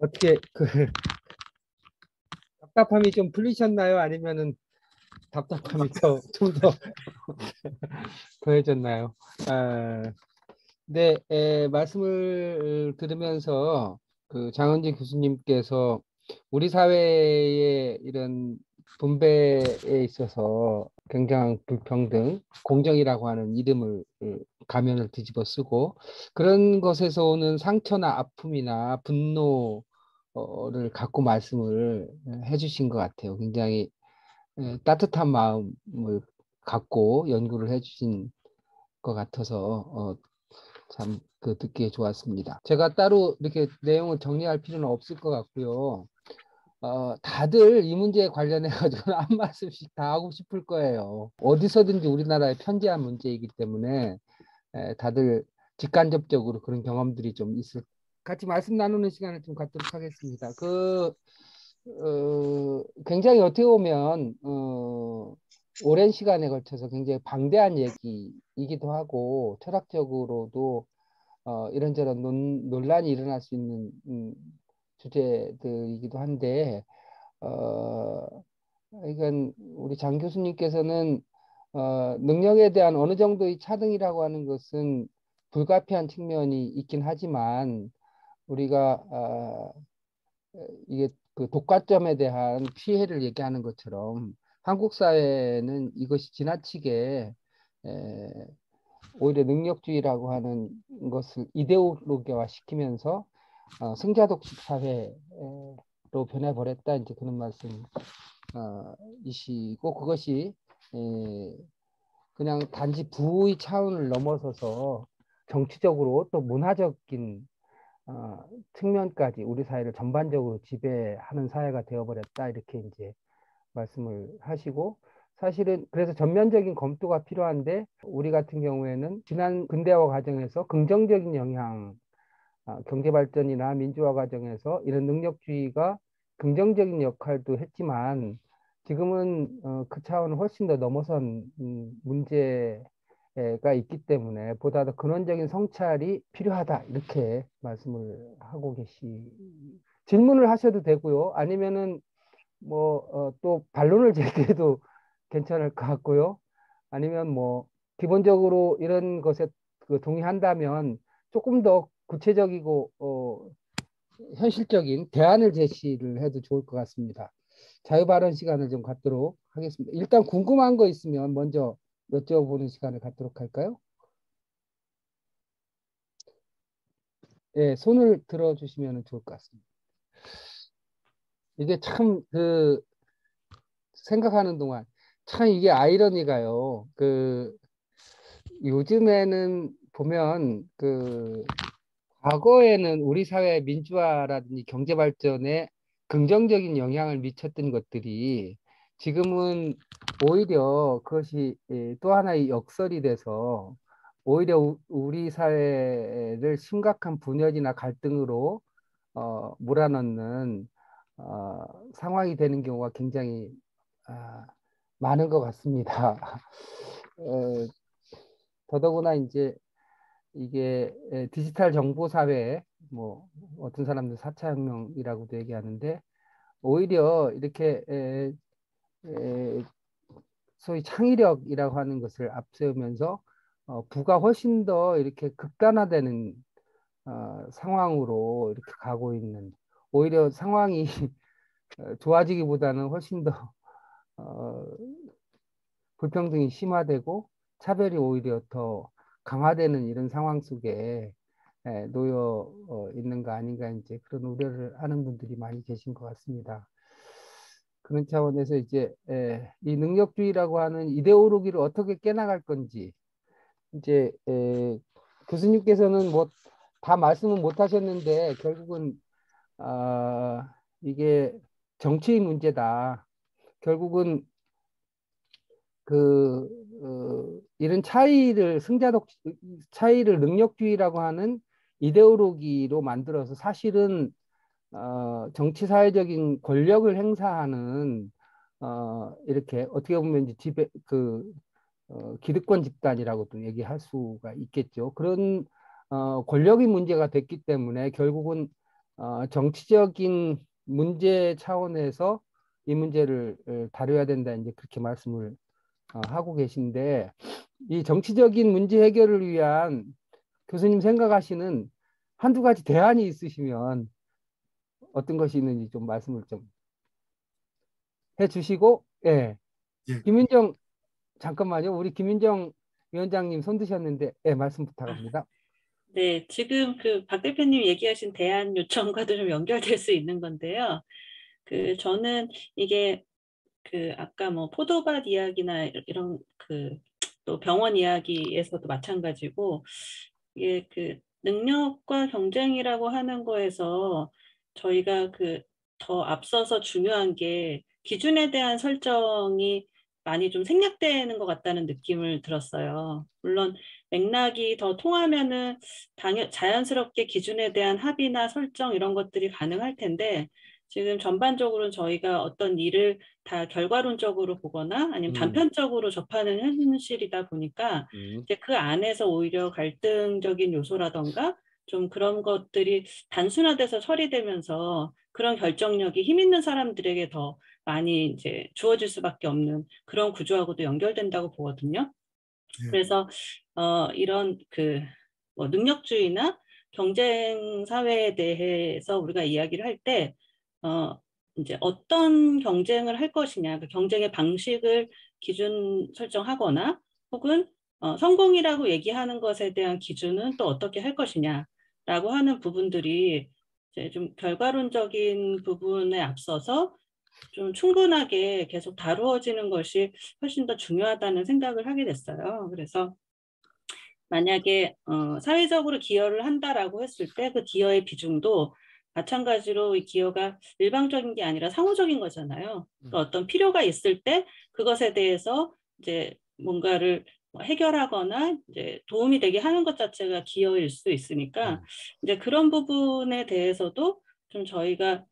어떻게 답답함이 좀 풀리셨나요? 아니면은 답답함이 좀 더 더해졌나요? 네, 말씀을 들으면서 그 장은지 교수님께서 우리 사회의 이런 분배에 있어서 굉장한 불평등, 공정이라고 하는 이름을 가면을 뒤집어 쓰고 그런 것에서 오는 상처나 아픔이나 분노를 갖고 말씀을 해주신 것 같아요. 굉장히 따뜻한 마음을 갖고 연구를 해주신 것 같아서 참 듣기에 좋았습니다. 제가 따로 이렇게 내용을 정리할 필요는 없을 것 같고요. 다들 이 문제에 관련해 가지고 한 말씀씩 다 하고 싶을 거예요. 어디서든지 우리나라의 편재한 문제이기 때문에 다들 직간접적으로 그런 경험들이 좀 있을 같이 말씀 나누는 시간을 좀 갖도록 하겠습니다. 굉장히 어떻게 보면 오랜 시간에 걸쳐서 굉장히 방대한 얘기이기도 하고 철학적으로도 이런저런 논란이 일어날 수 있는 주제들이기도 한데 이건 우리 장 교수님께서는 능력에 대한 어느 정도의 차등이라고 하는 것은 불가피한 측면이 있긴 하지만 우리가 이게 그 독과점에 대한 피해를 얘기하는 것처럼 한국 사회는 이것이 지나치게 에, 오히려 능력주의라고 하는 것을 이데올로기화 시키면서 승자독식 사회로 변해버렸다 이제 그런 말씀이시고 그것이 그냥 단지 부의 차원을 넘어서서 정치적으로 또 문화적인 측면까지 우리 사회를 전반적으로 지배하는 사회가 되어버렸다 이렇게 이제 말씀을 하시고 사실은 그래서 전면적인 검토가 필요한데 우리 같은 경우에는 지난 근대화 과정에서 긍정적인 영향, 경제 발전이나 민주화 과정에서 이런 능력주의가 긍정적인 역할도 했지만 지금은 그 차원을 훨씬 더 넘어선 문제가 있기 때문에 보다 더 근원적인 성찰이 필요하다 이렇게 말씀을 하고 질문을 하셔도 되고요. 아니면은 또 반론을 제기해도 괜찮을 것 같고요. 아니면 기본적으로 이런 것에 동의한다면 조금 더 구체적이고 현실적인 대안을 제시를 해도 좋을 것 같습니다. 자유발언 시간을 좀 갖도록 하겠습니다. 일단 궁금한 거 있으면 먼저 여쭤보는 시간을 갖도록 할까요? 예, 손을 들어주시면 좋을 것 같습니다. 이게 참 생각하는 동안 참 이게 아이러니가요. 요즘에는 보면 과거에는 우리 사회의 민주화라든지 경제 발전에 긍정적인 영향을 미쳤던 것들이 지금은 오히려 그것이 또 하나의 역설이 돼서 오히려 우리 사회를 심각한 분열이나 갈등으로 몰아넣는 상황이 되는 경우가 굉장히 아, 많은 것 같습니다. 어, 더더구나 이제 이게 디지털 정보 사회 어떤 사람들 4차 혁명이라고도 얘기하는데 오히려 이렇게 소위 창의력이라고 하는 것을 앞세우면서 부가 훨씬 더 이렇게 극단화되는 상황으로 이렇게 가고 있는 오히려 상황이 좋아지기보다는 훨씬 더 어, 불평등이 심화되고 차별이 오히려 더 강화되는 이런 상황 속에 놓여 있는 거 아닌가 이제 그런 우려를 하는 분들이 많이 계신 것 같습니다. 그런 차원에서 이제 이 능력주의라고 하는 이데올로기를 어떻게 깨나갈 건지 이제 교수님께서는 다 말씀은 못 하셨는데 결국은 이게 정치의 문제다. 결국은 이런 차이를 능력주의라고 하는 이데올로기로 만들어서 사실은 정치 사회적인 권력을 행사하는 이렇게 어떻게 보면 이제 기득권 집단이라고도 얘기할 수가 있겠죠. 그런 권력이 문제가 됐기 때문에 결국은 정치적인 문제 차원에서 이 문제를 다뤄야 된다 이제 그렇게 말씀을 하고 계신데 이 정치적인 문제 해결을 위한 교수님 생각하시는 한두 가지 대안이 있으시면 어떤 것이 있는지 좀 말씀을 좀 해주시고 예 예. 김윤정 잠깐만요 우리 김윤정 위원장님 손 드셨는데 예 말씀 아, 부탁합니다. 네, 지금 그 박 대표님 얘기하신 대안 요청과도 좀 연결될 수 있는 건데요. 저는 이게 아까 뭐 포도밭 이야기나 이런 또 병원 이야기에서도 마찬가지고 이게 능력과 경쟁이라고 하는 거에서 저희가 더 앞서서 중요한 게 기준에 대한 설정이 많이 좀 생략되는 것 같다는 느낌을 들었어요. 물론 맥락이 더 통하면은 자연스럽게 기준에 대한 합의나 설정 이런 것들이 가능할 텐데 지금 전반적으로는 저희가 어떤 일을 다 결과론적으로 보거나 아니면 단편적으로 접하는 현실이다 보니까 이제 그 안에서 오히려 갈등적인 요소라던가 좀 그런 것들이 단순화돼서 처리되면서 그런 결정력이 힘 있는 사람들에게 더 많이 이제 주어질 수밖에 없는 그런 구조하고도 연결된다고 보거든요. 예. 그래서 이런 뭐 능력주의나 경쟁 사회에 대해서 우리가 이야기를 할 때 이제 어떤 경쟁을 할 것이냐, 그 경쟁의 방식을 기준 설정하거나 혹은 성공이라고 얘기하는 것에 대한 기준은 또 어떻게 할 것이냐라고 하는 부분들이 이제 좀 결과론적인 부분에 앞서서 좀 충분하게 계속 다루어지는 것이 훨씬 더 중요하다는 생각을 하게 됐어요. 그래서 만약에 사회적으로 기여를 한다라고 했을 때 그 기여의 비중도 마찬가지로 이 기여가 일방적인 게 아니라 상호적인 거잖아요. 그러니까 어떤 필요가 있을 때 그것에 대해서 이제 뭔가를 해결하거나 이제 도움이 되게 하는 것 자체가 기여일 수 있으니까 이제 그런 부분에 대해서도 좀 저희가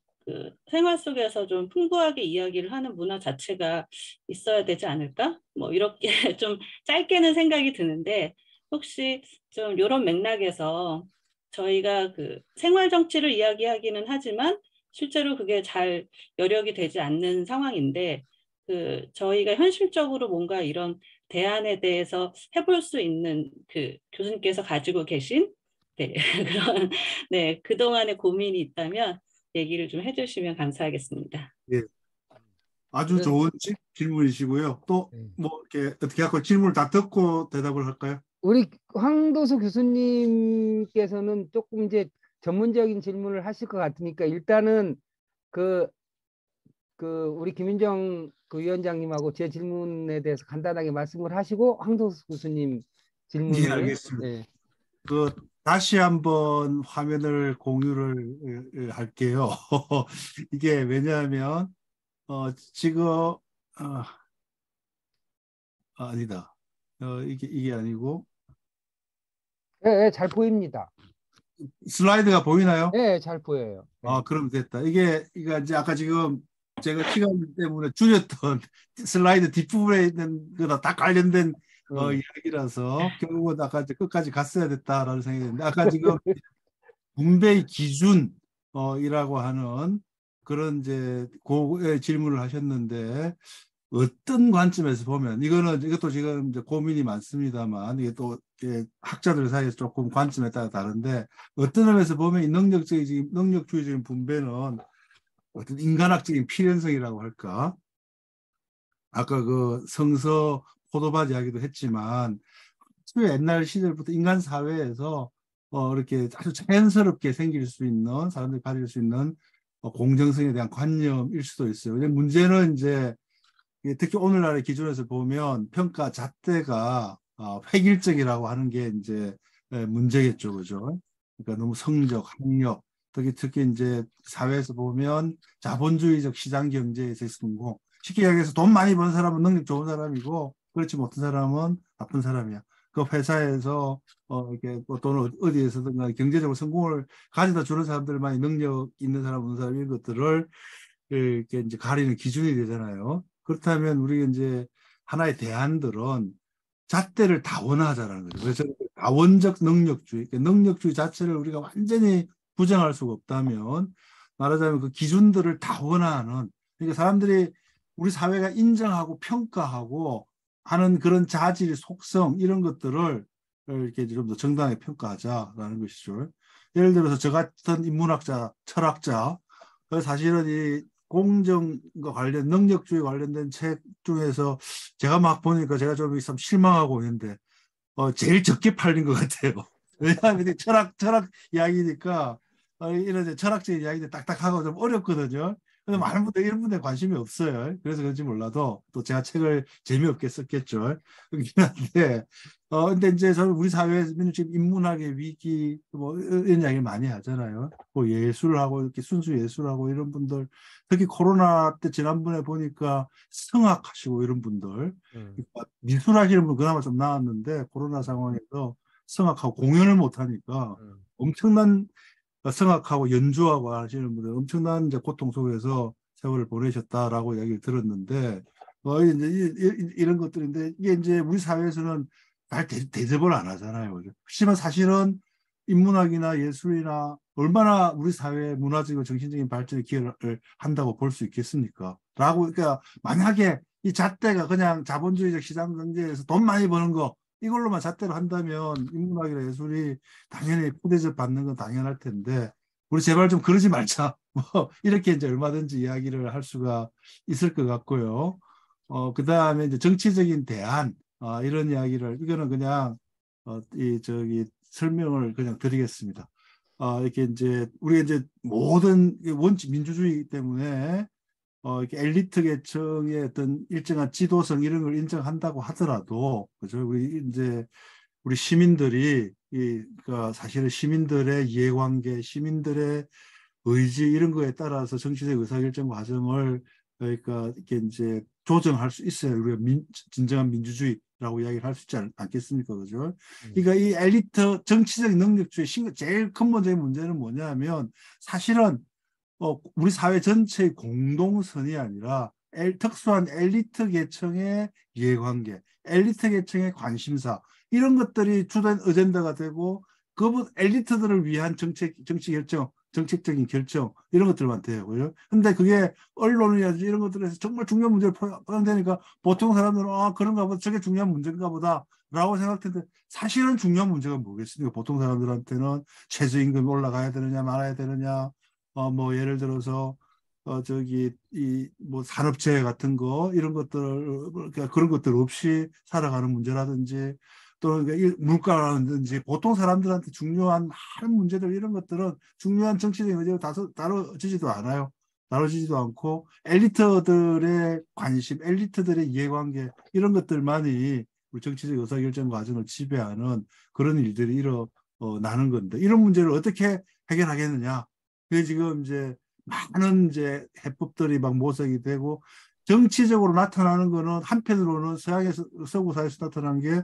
생활 속에서 좀 풍부하게 이야기를 하는 문화 자체가 있어야 되지 않을까? 뭐 이렇게 좀 짧게는 생각이 드는데 혹시 좀 이런 맥락에서 저희가 생활 정치를 이야기하기는 하지만 실제로 그게 잘 여력이 되지 않는 상황인데 저희가 현실적으로 뭔가 이런 대안에 대해서 해볼 수 있는 교수님께서 가지고 계신 네, 그런 네, 그동안의 고민이 있다면 얘기를 좀 해주시면 감사하겠습니다. 예. 아주 그래서 좋은 질문이시고요. 또 뭐 이렇게 어떻게 하고 질문을 다 듣고 대답을 할까요? 우리 황도수 교수님께서는 조금 이제 전문적인 질문을 하실 것 같으니까 일단은 그, 우리 김윤정 위원장님하고 제 질문에 대해서 간단하게 말씀을 하시고 황도수 교수님 예, 질문을 알겠습니다. 예. 다시 한번 화면을 공유를 할게요. 이게 왜냐하면 지금 아니다. 이게 아니고 예, 예, 잘 보입니다. 슬라이드가 보이나요? 예, 잘 보여요. 예. 그럼 됐다. 이게 이제 아까 지금 제가 시간 때문에 줄였던 슬라이드 뒷부분에 있는 거다 다 관련된 이야기라서 결국은 아까 이제 끝까지 갔어야 됐다라는 생각이 드는데 아까 지금 분배의 기준 이라고 하는 그런 이제 고의 질문을 하셨는데 어떤 관점에서 보면 이것도 지금 이제 고민이 많습니다만 이게 또 학자들 사이에서 조금 관점에 따라 다른데 어떤 점에서 보면 이 능력주의적인 분배는 어떤 인간학적인 필연성이라고 할까? 아까 그 성서 포도밭 이야기도 했지만 옛날 시절부터 인간 사회에서 이렇게 아주 자연스럽게 생길 수 있는 사람들이 가질 수 있는 공정성에 대한 관념일 수도 있어요. 근데 문제는 이제 특히 오늘날의 기준에서 보면 평가 잣대가 획일적이라고 하는 게 이제 문제겠죠, 그죠? 그러니까 너무 성적, 학력, 특히 이제 사회에서 보면 자본주의적 시장 경제에서 성공. 쉽게 이야기해서 돈 많이 번 사람은 능력 좋은 사람이고 그렇지 못한 사람은 나쁜 사람이야. 그 회사에서 이렇게 뭐 돈을 어디에서든 경제적으로 성공을 가져다 주는 사람들만이 능력 있는 사람, 없는 사람 이런 것들을 이렇게 이제 가리는 기준이 되잖아요. 그렇다면 우리가 이제 하나의 대안들은 잣대를 다원화하자라는 거죠. 그래서 다원적 능력주의, 그러니까 능력주의 자체를 우리가 완전히 부정할 수가 없다면 말하자면 그 기준들을 다 원하는 그러니까 사람들이 우리 사회가 인정하고 평가하고 하는 그런 자질, 속성 이런 것들을 이렇게 좀 더 정당하게 평가하자라는 것이죠. 예를 들어서 저 같은 인문학자, 철학자 사실은 이 공정과 관련 능력주의 관련된 책 중에서 제가 막 보니까 제가 좀 있으면 실망하고 있는데 제일 적게 팔린 것 같아요. 왜냐하면 철학 이야기니까 이런 철학적인 이야기들 딱딱하고 좀 어렵거든요. 근데 많은 분들이 이런 분들에 관심이 없어요. 그래서 그런지 몰라도 또 제가 책을 재미없게 썼겠죠. 그렇긴 한데, 근데 이제 저는 우리 사회에서 지금 인문학의 위기 뭐 이런 이야기를 많이 하잖아요. 뭐 예술하고 이렇게 순수 예술하고 이런 분들, 특히 코로나 때 지난번에 보니까 성악하시고 이런 분들, 미술하시는 분 그나마 좀 나았는데 코로나 상황에서 성악하고 공연을 못 하니까 엄청난 성악하고 연주하고 하시는 분들 엄청난 이제 고통 속에서 세월을 보내셨다라고 이야기를 들었는데 이제 이런 것들인데 이게 이제 우리 사회에서는 잘 대접을 안 하잖아요. 하지만 사실은 인문학이나 예술이나 얼마나 우리 사회의 문화적이고 정신적인 발전에 기여를 한다고 볼 수 있겠습니까? 라고 그러니까 만약에 이 잣대가 그냥 자본주의적 시장 경제에서 돈 많이 버는 거 이걸로만 잣대로 한다면 인문학이나 예술이 당연히 푸대접 받는 건 당연할 텐데 우리 제발 좀 그러지 말자. 뭐 이렇게 이제 얼마든지 이야기를 할 수가 있을 것 같고요. 그다음에 이제 정치적인 대안 이런 이야기를 이거는 그냥 이 저기 설명을 그냥 드리겠습니다. 이렇게 이제 우리가 이제 모든 원칙 민주주의 때문에 이렇게 엘리트 계층의 어떤 일정한 지도성 이런 걸 인정한다고 하더라도 그죠? 우리 시민들이 그러니까 사실은 시민들의 이해관계, 시민들의 의지 이런 거에 따라서 정치적 의사결정 과정을 그러니까 이렇게 이제 조정할 수 있어요. 우리가 진정한 민주주의라고 이야기를 할 수 있지 않겠습니까, 그죠? 그러니까 이 엘리트 정치적 능력주의 제일 근본적인 문제는 뭐냐면 사실은 우리 사회 전체의 공동선이 아니라 특수한 엘리트 계층의 이해관계, 엘리트 계층의 관심사 이런 것들이 주된 어젠다가 되고 그 엘리트들을 위한 정치 결정, 정책적인 결정 이런 것들만 돼요. 그런데 그게 언론이라든지 이런 것들에서 정말 중요한 문제를 포함되니까 보통 사람들은 그런가 보다 저게 중요한 문제인가 보다 라고 생각했는데 사실은 중요한 문제가 뭐겠습니까? 보통 사람들한테는 최저임금이 올라가야 되느냐 말아야 되느냐 뭐 예를 들어서 저기 이 뭐 산업재해 같은 거 이런 것들 그러니까 그런 것들 없이 살아가는 문제라든지 또는 물가라든지 보통 사람들한테 중요한 많은 문제들 이런 것들은 중요한 정치적인 의제로 다뤄지지도 않아요. 다뤄지지도 않고 엘리트들의 관심, 엘리트들의 이해관계 이런 것들만이 우리 정치적 의사결정 과정을 지배하는 그런 일들이 일어나는 건데 이런 문제를 어떻게 해결하겠느냐. 그게 지금 이제 많은 이제 해법들이 막 모색이 되고 정치적으로 나타나는 거는 한편으로는 서구 사회에서 나타난 게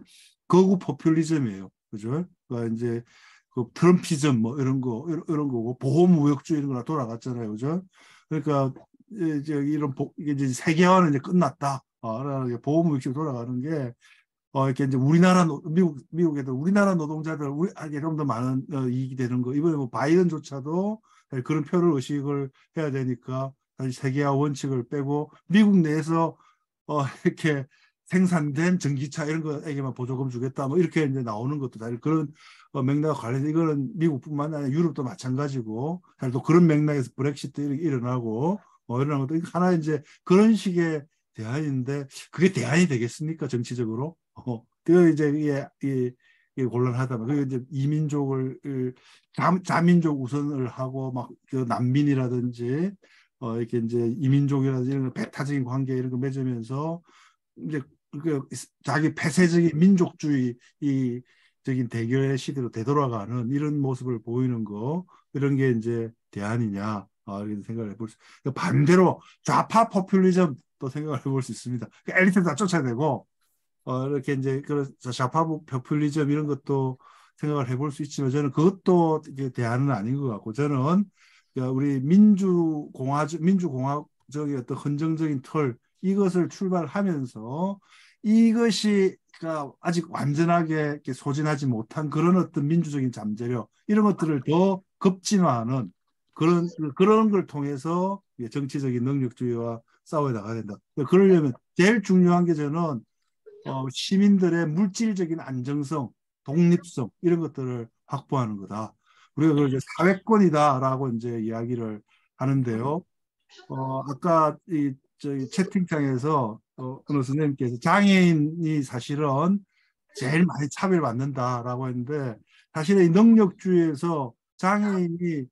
거구 포퓰리즘이에요. 그죠? 그러니까 이제 그 트럼피즘 뭐 이런 거고 보호무역주의 이런 거나 돌아갔잖아요. 그죠? 그러니까 이제 이게 이제 세계화는 이제 끝났다. 보호무역주의 돌아가는 게 이렇게 이제 미국에도 우리나라 노동자들 우리에게 좀 더 많은 이익이 되는 거 이번에 뭐 바이든조차도 그런 표를 의식을 해야 되니까 다시 세계화 원칙을 빼고 미국 내에서 이렇게 생산된 전기차 이런 거에게만 보조금 주겠다 뭐 이렇게 이제 나오는 것도 다 그런 맥락과 관련해서 이거는 미국뿐만 아니라 유럽도 마찬가지고 또 그런 맥락에서 브렉시트 이렇게 일어나고 이런 것도 하나 이제 그런 식의 대안인데 그게 대안이 되겠습니까 정치적으로? 그 이제 이게 곤란하다면 그 이제 이민족을 자민족 우선을 하고 막 그 난민이라든지 이렇게 이제 이민족이라든지 이런 거 배타적인 관계 이런 거 맺으면서 이제 그 자기 폐쇄적인 민족주의 적인 대결의 시대로 되돌아가는 이런 모습을 보이는 거 이런 게 이제 대안이냐 이런 생각을 해볼 수 반대로 좌파 포퓰리즘 또 생각을 해볼 수 있습니다. 엘리트를 다 쫓아내고 이렇게 이제 그런 좌파 포퓰리즘 이런 것도 생각을 해볼 수 있지만 저는 그것도 이게 대안은 아닌 것 같고 저는 우리 민주공화적의 어떤 헌정적인 틀 이것을 출발하면서 이것이 아직 완전하게 이렇게 소진하지 못한 그런 어떤 민주적인 잠재력 이런 것들을 더 급진화하는 그런 걸 통해서 정치적인 능력주의와 싸워 나가야 된다. 그러려면 제일 중요한 게 저는 시민들의 물질적인 안정성, 독립성 이런 것들을 확보하는 거다. 우리가 그걸 이제 사회권이다라고 이제 이야기를 하는데요. 아까 저희 채팅창에서 어느 선생님께서 장애인이 사실은 제일 많이 차별받는다라고 했는데 사실은 이 능력주의에서 장애인이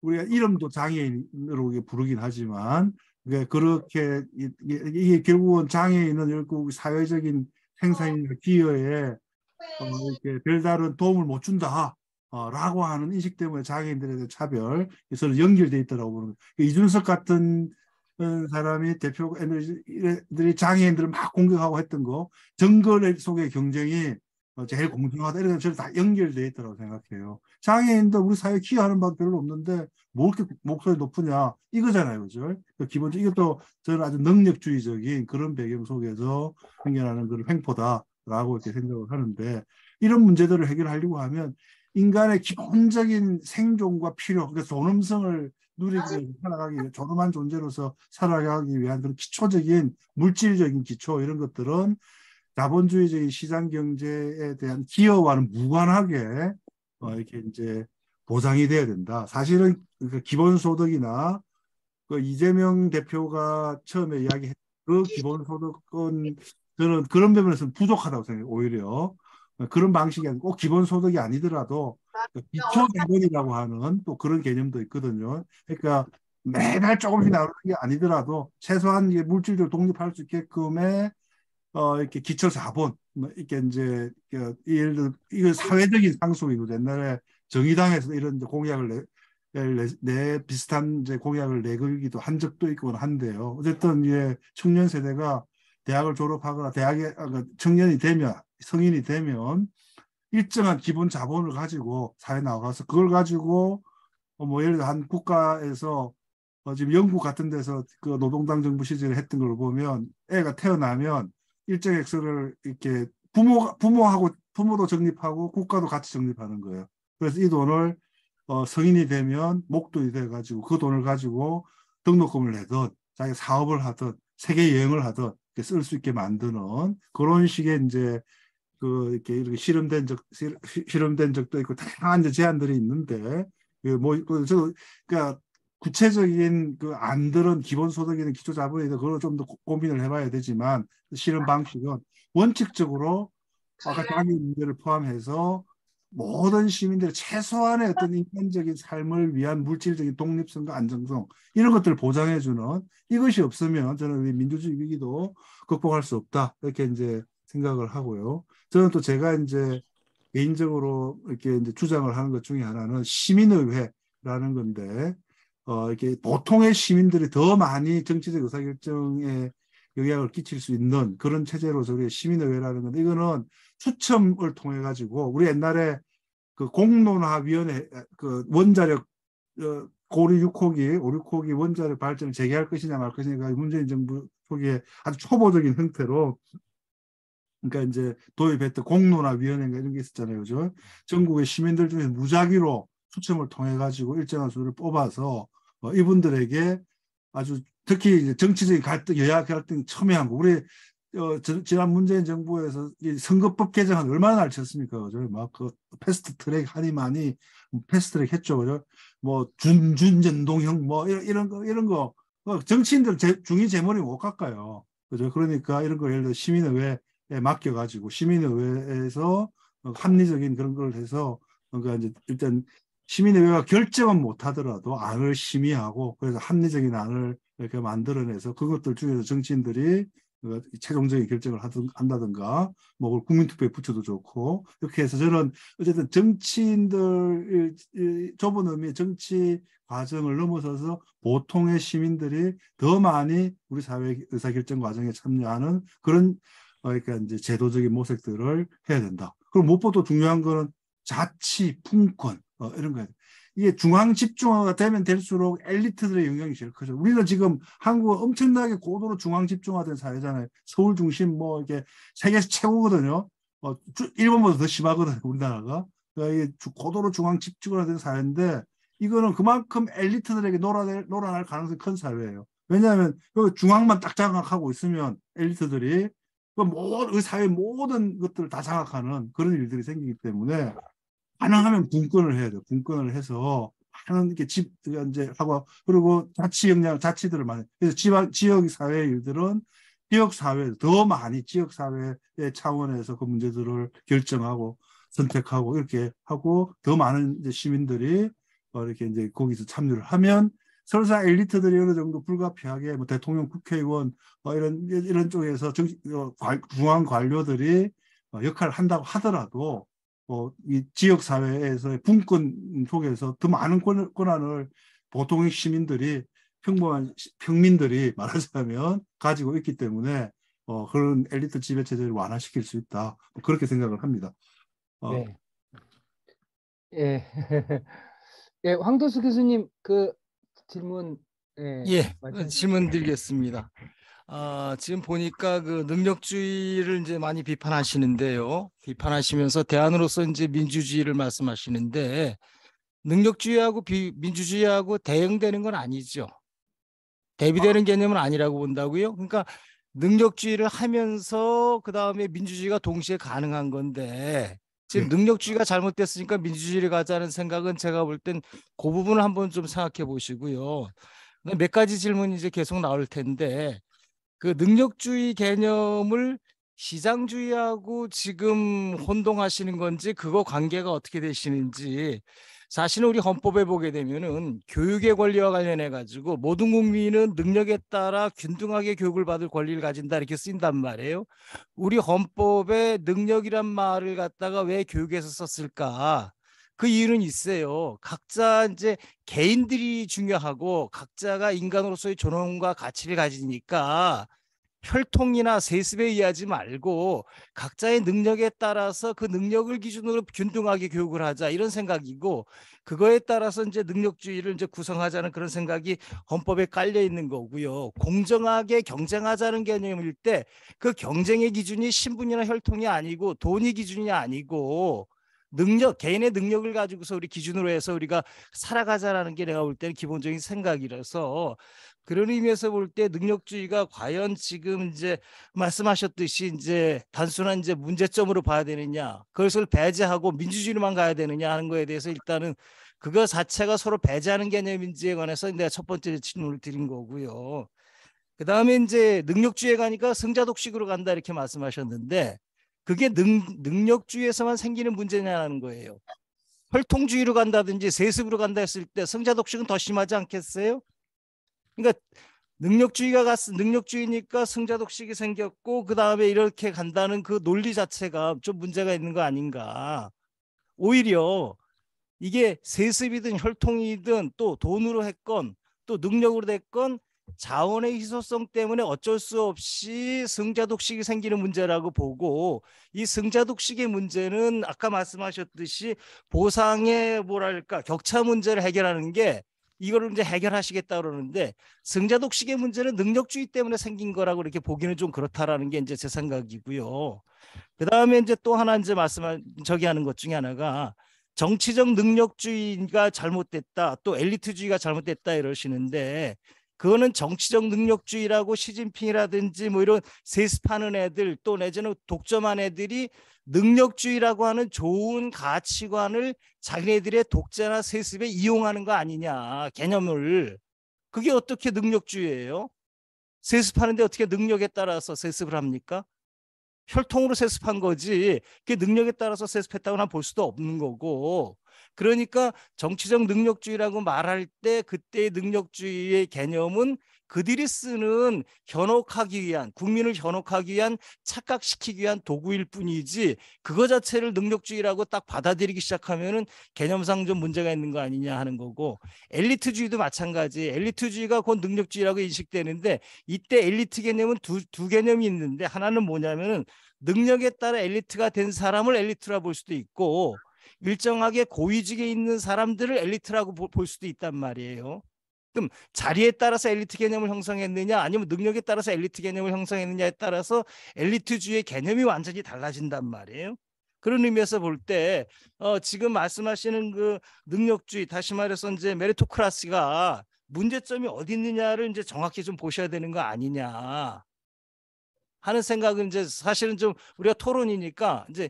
우리가 이름도 장애인으로 부르긴 하지만 그렇게 이게 결국은 장애인은 결국 사회적인 생산이나 기여에 이렇게 별다른 도움을 못 준다. 라고 하는 인식 때문에 장애인들에 대한 차별, 서로 연결돼 있더라고 보는 거예요. 이준석 같은 사람이 대표들이 장애인들을 막 공격하고 했던 거, 정글 속의 경쟁이 제일 공정하다. 이런 것처럼 다 연결돼 있더라고 생각해요. 장애인도 우리 사회에 기여하는 바도 별로 없는데, 뭐 이렇게 목소리 높으냐, 이거잖아요. 그죠? 기본적으로 이것도 저는 아주 능력주의적인 그런 배경 속에서 생겨나는 그런 횡포다라고 이렇게 생각을 하는데, 이런 문제들을 해결하려고 하면 인간의 기본적인 생존과 필요, 그러니까 존엄성을 누리기 위해 살아가기 위해 존엄한 존재로서 살아가기 위한 그런 기초적인 물질적인 기초 이런 것들은 자본주의적인 시장 경제에 대한 기여와는 무관하게 이렇게 이제 보장이 돼야 된다. 사실은 그 기본소득이나 그 이재명 대표가 처음에 이야기했던 그 기본소득은 저는 그런 부분에서는 부족하다고 생각해요. 오히려 그런 방식이 아니고 꼭 기본소득이 아니더라도 기초자본이라고 하는 또 그런 개념도 있거든요. 그러니까 매달 조금씩 나오는 게 아니더라도 최소한 이게 물질적으로 독립할 수 있게끔의 이렇게 기초 자본, 뭐 이렇게 이제 예를 들어 이거 사회적인 상속이고 옛날에 정의당에서 이런 공약을 내 비슷한 이제 공약을 내걸기도 한 적도 있고 한데요. 어쨌든 예, 청년 세대가 대학을 졸업하거나 대학에 청년이 되면 성인이 되면 일정한 기본 자본을 가지고 사회 나가서 그걸 가지고 뭐 예를 들어 한 국가에서 지금 영국 같은 데서 그 노동당 정부 시절에 했던 걸 보면 애가 태어나면 일정 액수를 이렇게 부모도 적립하고 국가도 같이 적립하는 거예요. 그래서 이 돈을 성인이 되면 목돈이 돼가지고 그 돈을 가지고 등록금을 내든 자기 사업을 하든 세계 여행을 하든 쓸 수 있게 만드는 그런 식의 이제 이렇게 실험된 적도 있고 다양한 이제 제안들이 있는데 그러니까 구체적인 그 안들은 기본소득이나 기초자본에 대해서 그걸 좀 더 고민을 해봐야 되지만 실험 방식은 원칙적으로 아까 장애 문제를 포함해서 모든 시민들의 최소한의 어떤 인간적인 삶을 위한 물질적인 독립성과 안정성 이런 것들을 보장해주는 이것이 없으면 저는 우리 민주주의 위기도 극복할 수 없다 이렇게 이제 생각을 하고요. 저는 또 제가 이제 개인적으로 이렇게 이제 주장을 하는 것 중에 하나는 시민의회라는 건데 이렇게 보통의 시민들이 더 많이 정치적 의사결정에 영향을 끼칠 수 있는 그런 체제로서 우리 시민의회라는 건데 이거는 추첨을 통해 가지고 우리 옛날에 그 공론화위원회 그 원자력 고리 6호기, 5, 6호기 원자력 발전을 재개할 것이냐 말 것이냐가 문재인 정부 초기에 아주 초보적인 형태로 그러니까 이제 도입했던 공론화위원회가 이런 게 있었잖아요. 그죠? 전국의 시민들 중에 무작위로 추첨을 통해 가지고 일정한 수를 뽑아서 이분들에게 아주 특히 이제 정치적인 갈등, 여야 갈등 첨예한 거. 우리 지난 문재인 정부에서 이 선거법 개정안 얼마나 날 쳤습니까? 그죠? 막 그 패스트 트랙 하니 많이 패스트 트랙 했죠. 그죠? 뭐 준전동형 뭐 이런 거 정치인들 중이 제 머리 못 깎아요. 그죠? 그러니까 이런 거 예를 들어 시민의회에 맡겨가지고 시민의회에서 합리적인 그런 걸 해서 그러니까 이제 일단 시민의회가 결정은 못하더라도 안을 심의하고 그래서 합리적인 안을 이렇게 만들어내서 그것들 중에서 정치인들이 최종적인 결정을 한다든가 뭐 국민투표에 붙여도 좋고 이렇게 해서 저는 어쨌든 정치인들 좁은 의미의 정치 과정을 넘어서서 보통의 시민들이 더 많이 우리 사회 의사결정 과정에 참여하는 그런 그러니까 이제 제도적인 모색들을 해야 된다. 그리고 무엇보다 중요한 거는 자치, 분권 이런 거예요. 이게 중앙 집중화가 되면 될수록 엘리트들의 영향이 제일 크죠. 우리는 지금 한국은 엄청나게 고도로 중앙 집중화된 사회잖아요. 서울 중심 뭐 이게 세계에서 최고거든요. 일본보다 더 심하거든요. 우리나라가. 그러니까 이게 고도로 중앙 집중화된 사회인데 이거는 그만큼 엘리트들에게 놀아날 가능성이 큰 사회예요. 왜냐하면 그 중앙만 딱 장악하고 있으면 엘리트들이 그 사회 모든 것들을 다 장악하는 그런 일들이 생기기 때문에 가능하면 분권을 해야 돼요. 분권을 해서 많은 이렇게 이제 하고, 그리고 자치들을 많이, 그래서 지역 사회 일들은 지역 사회, 더 많이 지역 사회의 차원에서 그 문제들을 결정하고 선택하고 이렇게 하고, 더 많은 이제 시민들이 이렇게 이제 거기서 참여를 하면 설사 엘리트들이 어느 정도 불가피하게 뭐 대통령, 국회의원 이런 쪽에서 중앙 관료들이 역할을 한다고 하더라도 이 지역 사회에서의 분권 속에서 더 많은 권한을 보통의 시민들이 평범한 평민들이 말하자면 가지고 있기 때문에 그런 엘리트 지배 체제를 완화시킬 수 있다. 그렇게 생각을 합니다. 네. 예. 예, 황도수 교수님 그 질문 예, 말씀. 질문 드리겠습니다. 지금 보니까 그 능력주의를 이제 많이 비판하시는데요. 비판하시면서 대안으로서 이제 민주주의를 말씀하시는데 능력주의하고 민주주의하고 대응되는 건 아니죠. 대비되는 개념은 아니라고 본다고요. 그러니까 능력주의를 하면서 그 다음에 민주주의가 동시에 가능한 건데 지금 네. 능력주의가 잘못됐으니까 민주주의를 가자는 생각은 제가 볼 땐 그 부분을 한번 좀 생각해 보시고요. 몇 가지 질문이 이제 계속 나올 텐데 그 능력주의 개념을 시장주의하고 지금 혼동하시는 건지 그거 관계가 어떻게 되시는지 사실은 우리 헌법에 보게 되면은 교육의 권리와 관련해 가지고 모든 국민은 능력에 따라 균등하게 교육을 받을 권리를 가진다 이렇게 쓰인단 말이에요. 우리 헌법에 능력이란 말을 갖다가 왜 교육에서 썼을까? 그 이유는 있어요. 각자 이제 개인들이 중요하고 각자가 인간으로서의 존엄과 가치를 가지니까 혈통이나 세습에 의하지 말고 각자의 능력에 따라서 그 능력을 기준으로 균등하게 교육을 하자 이런 생각이고 그거에 따라서 이제 능력주의를 이제 구성하자는 그런 생각이 헌법에 깔려 있는 거고요. 공정하게 경쟁하자는 개념일 때 그 경쟁의 기준이 신분이나 혈통이 아니고 돈이 기준이 아니고 개인의 능력을 가지고서 우리 기준으로 해서 우리가 살아가자라는 게 내가 볼 때는 기본적인 생각이라서 그런 의미에서 볼 때 능력주의가 과연 지금 이제 말씀하셨듯이 이제 단순한 이제 문제점으로 봐야 되느냐, 그것을 배제하고 민주주의로만 가야 되느냐 하는 거에 대해서 일단은 그거 자체가 서로 배제하는 개념인지에 관해서 내가 첫 번째 질문을 드린 거고요. 그 다음에 이제 능력주의에 가니까 승자독식으로 간다 이렇게 말씀하셨는데 그게 능력주의에서만 생기는 문제냐는 거예요. 혈통주의로 간다든지 세습으로 간다 했을 때 승자독식은 더 심하지 않겠어요? 그러니까 능력주의니까 승자독식이 생겼고 그 다음에 이렇게 간다는 그 논리 자체가 좀 문제가 있는 거 아닌가. 오히려 이게 세습이든 혈통이든 또 돈으로 했건 또 능력으로 됐건 자원의 희소성 때문에 어쩔 수 없이 승자독식이 생기는 문제라고 보고 이 승자독식의 문제는 아까 말씀하셨듯이 보상의 뭐랄까 격차 문제를 해결하는 게 이거를 이제 해결하시겠다 그러는데 승자독식의 문제는 능력주의 때문에 생긴 거라고 이렇게 보기는 좀 그렇다라는 게 이제 제 생각이고요. 그 다음에 이제 또 하나 이제 하는 것 중에 하나가 정치적 능력주의가 잘못됐다 또 엘리트주의가 잘못됐다 이러시는데 그거는 정치적 능력주의라고 시진핑이라든지 뭐 이런 세습하는 애들 또 내지는 독점한 애들이 능력주의라고 하는 좋은 가치관을 자기네들의 독재나 세습에 이용하는 거 아니냐 개념을. 그게 어떻게 능력주의예요? 세습하는데 어떻게 능력에 따라서 세습을 합니까? 혈통으로 세습한 거지 그게 능력에 따라서 세습했다고는 볼 수도 없는 거고. 그러니까 정치적 능력주의라고 말할 때 그때의 능력주의의 개념은 그들이 쓰는 현혹하기 위한 국민을 현혹하기 위한 착각시키기 위한 도구일 뿐이지 그거 자체를 능력주의라고 딱 받아들이기 시작하면은 개념상 좀 문제가 있는 거 아니냐 하는 거고. 엘리트주의도 마찬가지. 엘리트주의가 곧 능력주의라고 인식되는데 이때 엘리트 개념은 두 개념이 있는데 하나는 뭐냐면은 능력에 따라 엘리트가 된 사람을 엘리트라 볼 수도 있고 일정하게 고위직에 있는 사람들을 엘리트라고 볼 수도 있단 말이에요. 그럼 자리에 따라서 엘리트 개념을 형성했느냐 아니면 능력에 따라서 엘리트 개념을 형성했느냐에 따라서 엘리트주의의 개념이 완전히 달라진단 말이에요. 그런 의미에서 볼 때 지금 말씀하시는 그 능력주의, 다시 말해서 이제 메리토크라시가 문제점이 어디 있느냐를 이제 정확히 좀 보셔야 되는 거 아니냐 하는 생각은 이제 사실은 좀 우리가 토론이니까 이제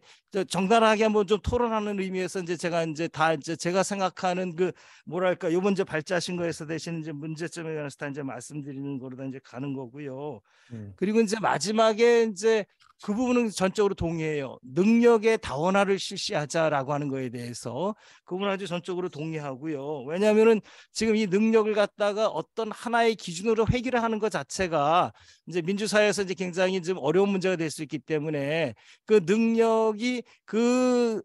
정당하게 한번 좀 토론하는 의미에서 이제 제가 이제 다 이제 제가 생각하는 그 뭐랄까 요 문제 발제하신 거에서 대신 이제 문제점에 관해서 다 이제 말씀드리는 거로 다 이제 가는 거고요. 그리고 이제 마지막에 이제 그 부분은 전적으로 동의해요. 능력의 다원화를 실시하자라고 하는 거에 대해서 그 부분 아주 전적으로 동의하고요. 왜냐하면은 지금 이 능력을 갖다가 어떤 하나의 기준으로 회귀를 하는 것 자체가 이제 민주사회에서 이제 굉장히 좀 어려운 문제가 될 수 있기 때문에 그 능력이 그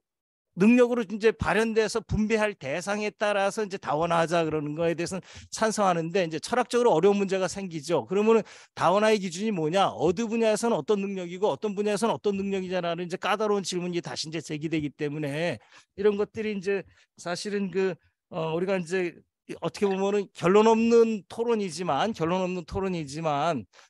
능력으로 이제 발현돼서 분배할 대상에 따라서 이제 다원화하자 그러는 거에 대해서는 찬성하는데 이제 철학적으로 어려운 문제가 생기죠. 그러면은 다원화의 기준이 뭐냐? 어느 분야에서는 어떤 능력이고 어떤 분야에서는 어떤 능력이냐라는 이제 까다로운 질문이 다시 이제 제기되기 때문에 이런 것들이 이제 사실은 그 우리가 이제 어떻게 보면은 결론 없는 토론이지만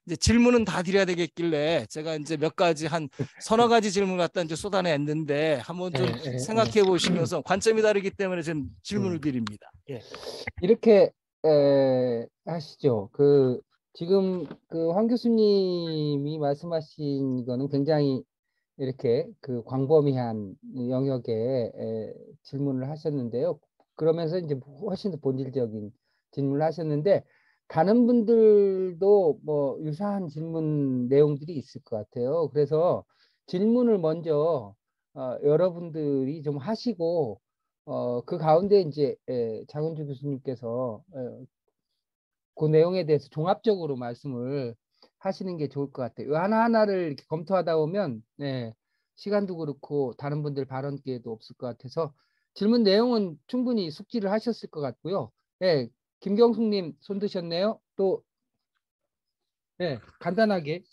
이제 질문은 다 드려야 되겠길래 제가 이제 몇 가지 한 서너 가지 질문 갖다 이제 쏟아냈는데 한번 좀 생각해 보시면서 관점이 다르기 때문에 지금 질문을 드립니다. 예. 이렇게 하시죠. 지금 그 황 교수님이 말씀하신 거는 굉장히 이렇게 그 광범위한 영역의 질문을 하셨는데요. 그러면서 이제 훨씬 더 본질적인 질문을 하셨는데 다른 분들도 뭐 유사한 질문 내용들이 있을 것 같아요. 그래서 질문을 먼저 여러분들이 좀 하시고 그 가운데 이제 장은주 교수님께서 그 내용에 대해서 종합적으로 말씀을 하시는 게 좋을 것 같아요. 하나하나를 이렇게 검토하다 보면 시간도 그렇고 다른 분들 발언 기회도 없을 것 같아서 질문 내용은 충분히 숙지를 하셨을 것 같고요. 김경숙님 손 드셨네요. 또 간단하게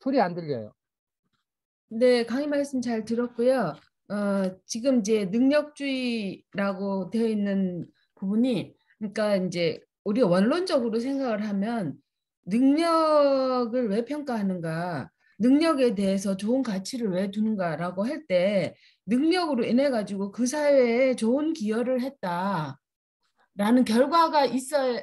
소리 안 들려요. 네, 강의 말씀 잘 들었고요. 지금 이제 능력주의라고 되어 있는 부분이, 그러니까 이제 우리가 원론적으로 생각을 하면 능력을 왜 평가하는가, 능력에 대해서 좋은 가치를 왜 두는가라고 할 때 능력으로 인해 가지고 그 사회에 좋은 기여를 했다라는 결과가 있어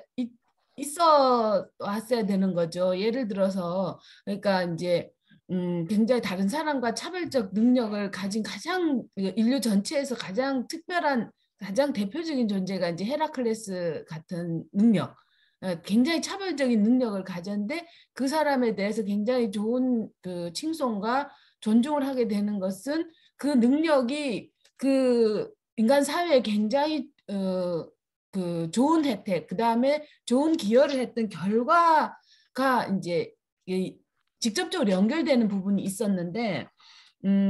왔어야 되는 거죠. 예를 들어서 그러니까 이제 굉장히 다른 사람과 차별적 능력을 가진 가장 인류 전체에서 가장 특별한 가장 대표적인 존재가 이제 헤라클레스 같은 능력, 굉장히 차별적인 능력을 가졌는데 그 사람에 대해서 굉장히 좋은 그 칭송과 존중을 하게 되는 것은 그 능력이 그 인간 사회에 굉장히 그 좋은 혜택, 그 다음에 좋은 기여를 했던 결과가 이제 직접적으로 연결되는 부분이 있었는데,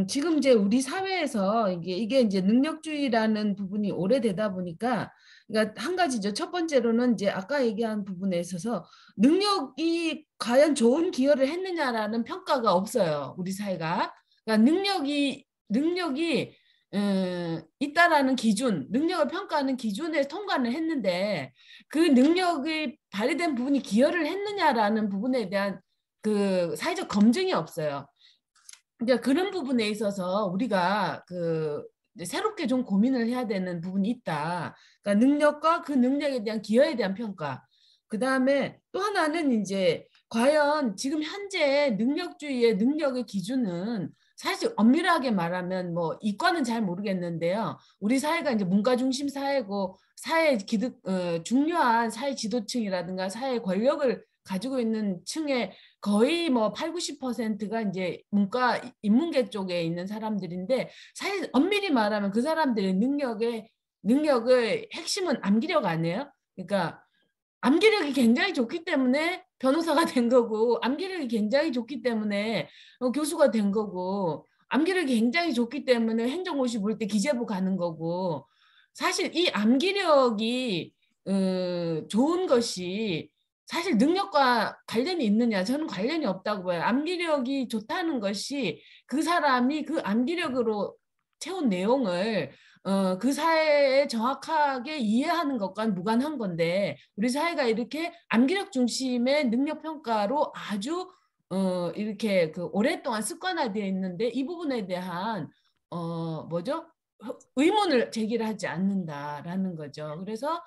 지금 이제 우리 사회에서 이게 이제 능력주의라는 부분이 오래되다 보니까, 그러니까 한 가지죠. 첫 번째로는 이제 아까 얘기한 부분에 있어서 능력이 과연 좋은 기여를 했느냐라는 평가가 없어요. 우리 사회가. 그러니까 능력이 있다라는 기준, 능력을 평가하는 기준에 통과를 했는데 그 능력이 발휘된 부분이 기여를 했느냐라는 부분에 대한 그 사회적 검증이 없어요. 그러니까 그런 부분에 있어서 우리가 그 새롭게 좀 고민을 해야 되는 부분이 있다. 그러니까 능력과 그 능력에 대한 기여에 대한 평가. 그 다음에 또 하나는 이제 과연 지금 현재 능력주의의 능력의 기준은 사실 엄밀하게 말하면 뭐 이과는 잘 모르겠는데요. 우리 사회가 이제 문과 중심 사회고 사회 중요한 사회 지도층이라든가 사회 권력을 가지고 있는 층의 거의 뭐 8, 90%가 이제 문과 인문계 쪽에 있는 사람들인데 사실 엄밀히 말하면 그 사람들의 능력의 핵심은 암기력 아니에요? 그러니까 암기력이 굉장히 좋기 때문에 변호사가 된 거고, 암기력이 굉장히 좋기 때문에 교수가 된 거고, 암기력이 굉장히 좋기 때문에 행정고시 볼 때 기재부 가는 거고, 사실 이 암기력이 좋은 것이 사실 능력과 관련이 있느냐? 저는 관련이 없다고 봐요. 암기력이 좋다는 것이 그 사람이 그 암기력으로 채운 내용을 그 사회에 정확하게 이해하는 것과 무관한 건데 우리 사회가 이렇게 암기력 중심의 능력 평가로 아주 이렇게 그 오랫동안 습관화되어 있는데 이 부분에 대한 뭐죠? 의문을 제기를 하지 않는다라는 거죠. 그래서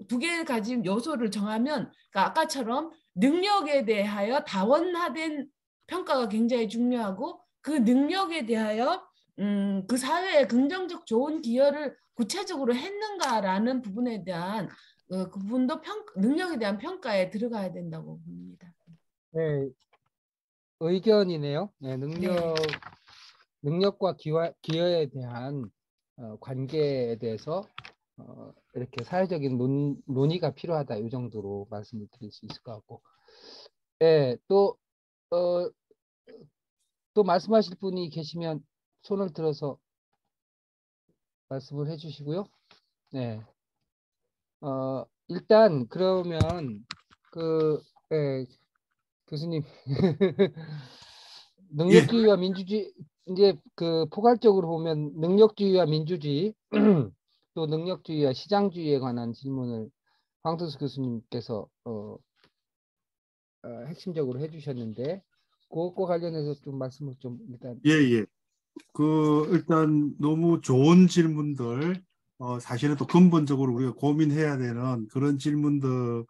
두 개 가진 요소를 정하면 그러니까 아까처럼 능력에 대하여 다원화된 평가가 굉장히 중요하고 그 능력에 대하여 그 사회에 긍정적 좋은 기여를 구체적으로 했는가라는 부분에 대한 그 부분도 능력에 대한 평가에 들어가야 된다고 봅니다. 네, 의견이네요. 네, 네. 능력과 기여에 대한 관계에 대해서 이렇게 사회적인 논의가 필요하다. 이 정도로 말씀을 드릴 수 있을 것 같고. 네, 어, 또 말씀하실 분이 계시면 손을 들어서 말씀을 해주시고요. 네. 일단 그러면 예, 교수님 예, 능력주의와 민주주의 이제 그 포괄적으로 보면 능력주의와 민주주의 또 능력주의와 시장주의에 관한 질문을 황두수 교수님께서 핵심적으로 해주셨는데 그것과 관련해서 좀 말씀을 좀 일단 예, 예. 일단 너무 좋은 질문들, 사실은 또 근본적으로 우리가 고민해야 되는 그런 질문들을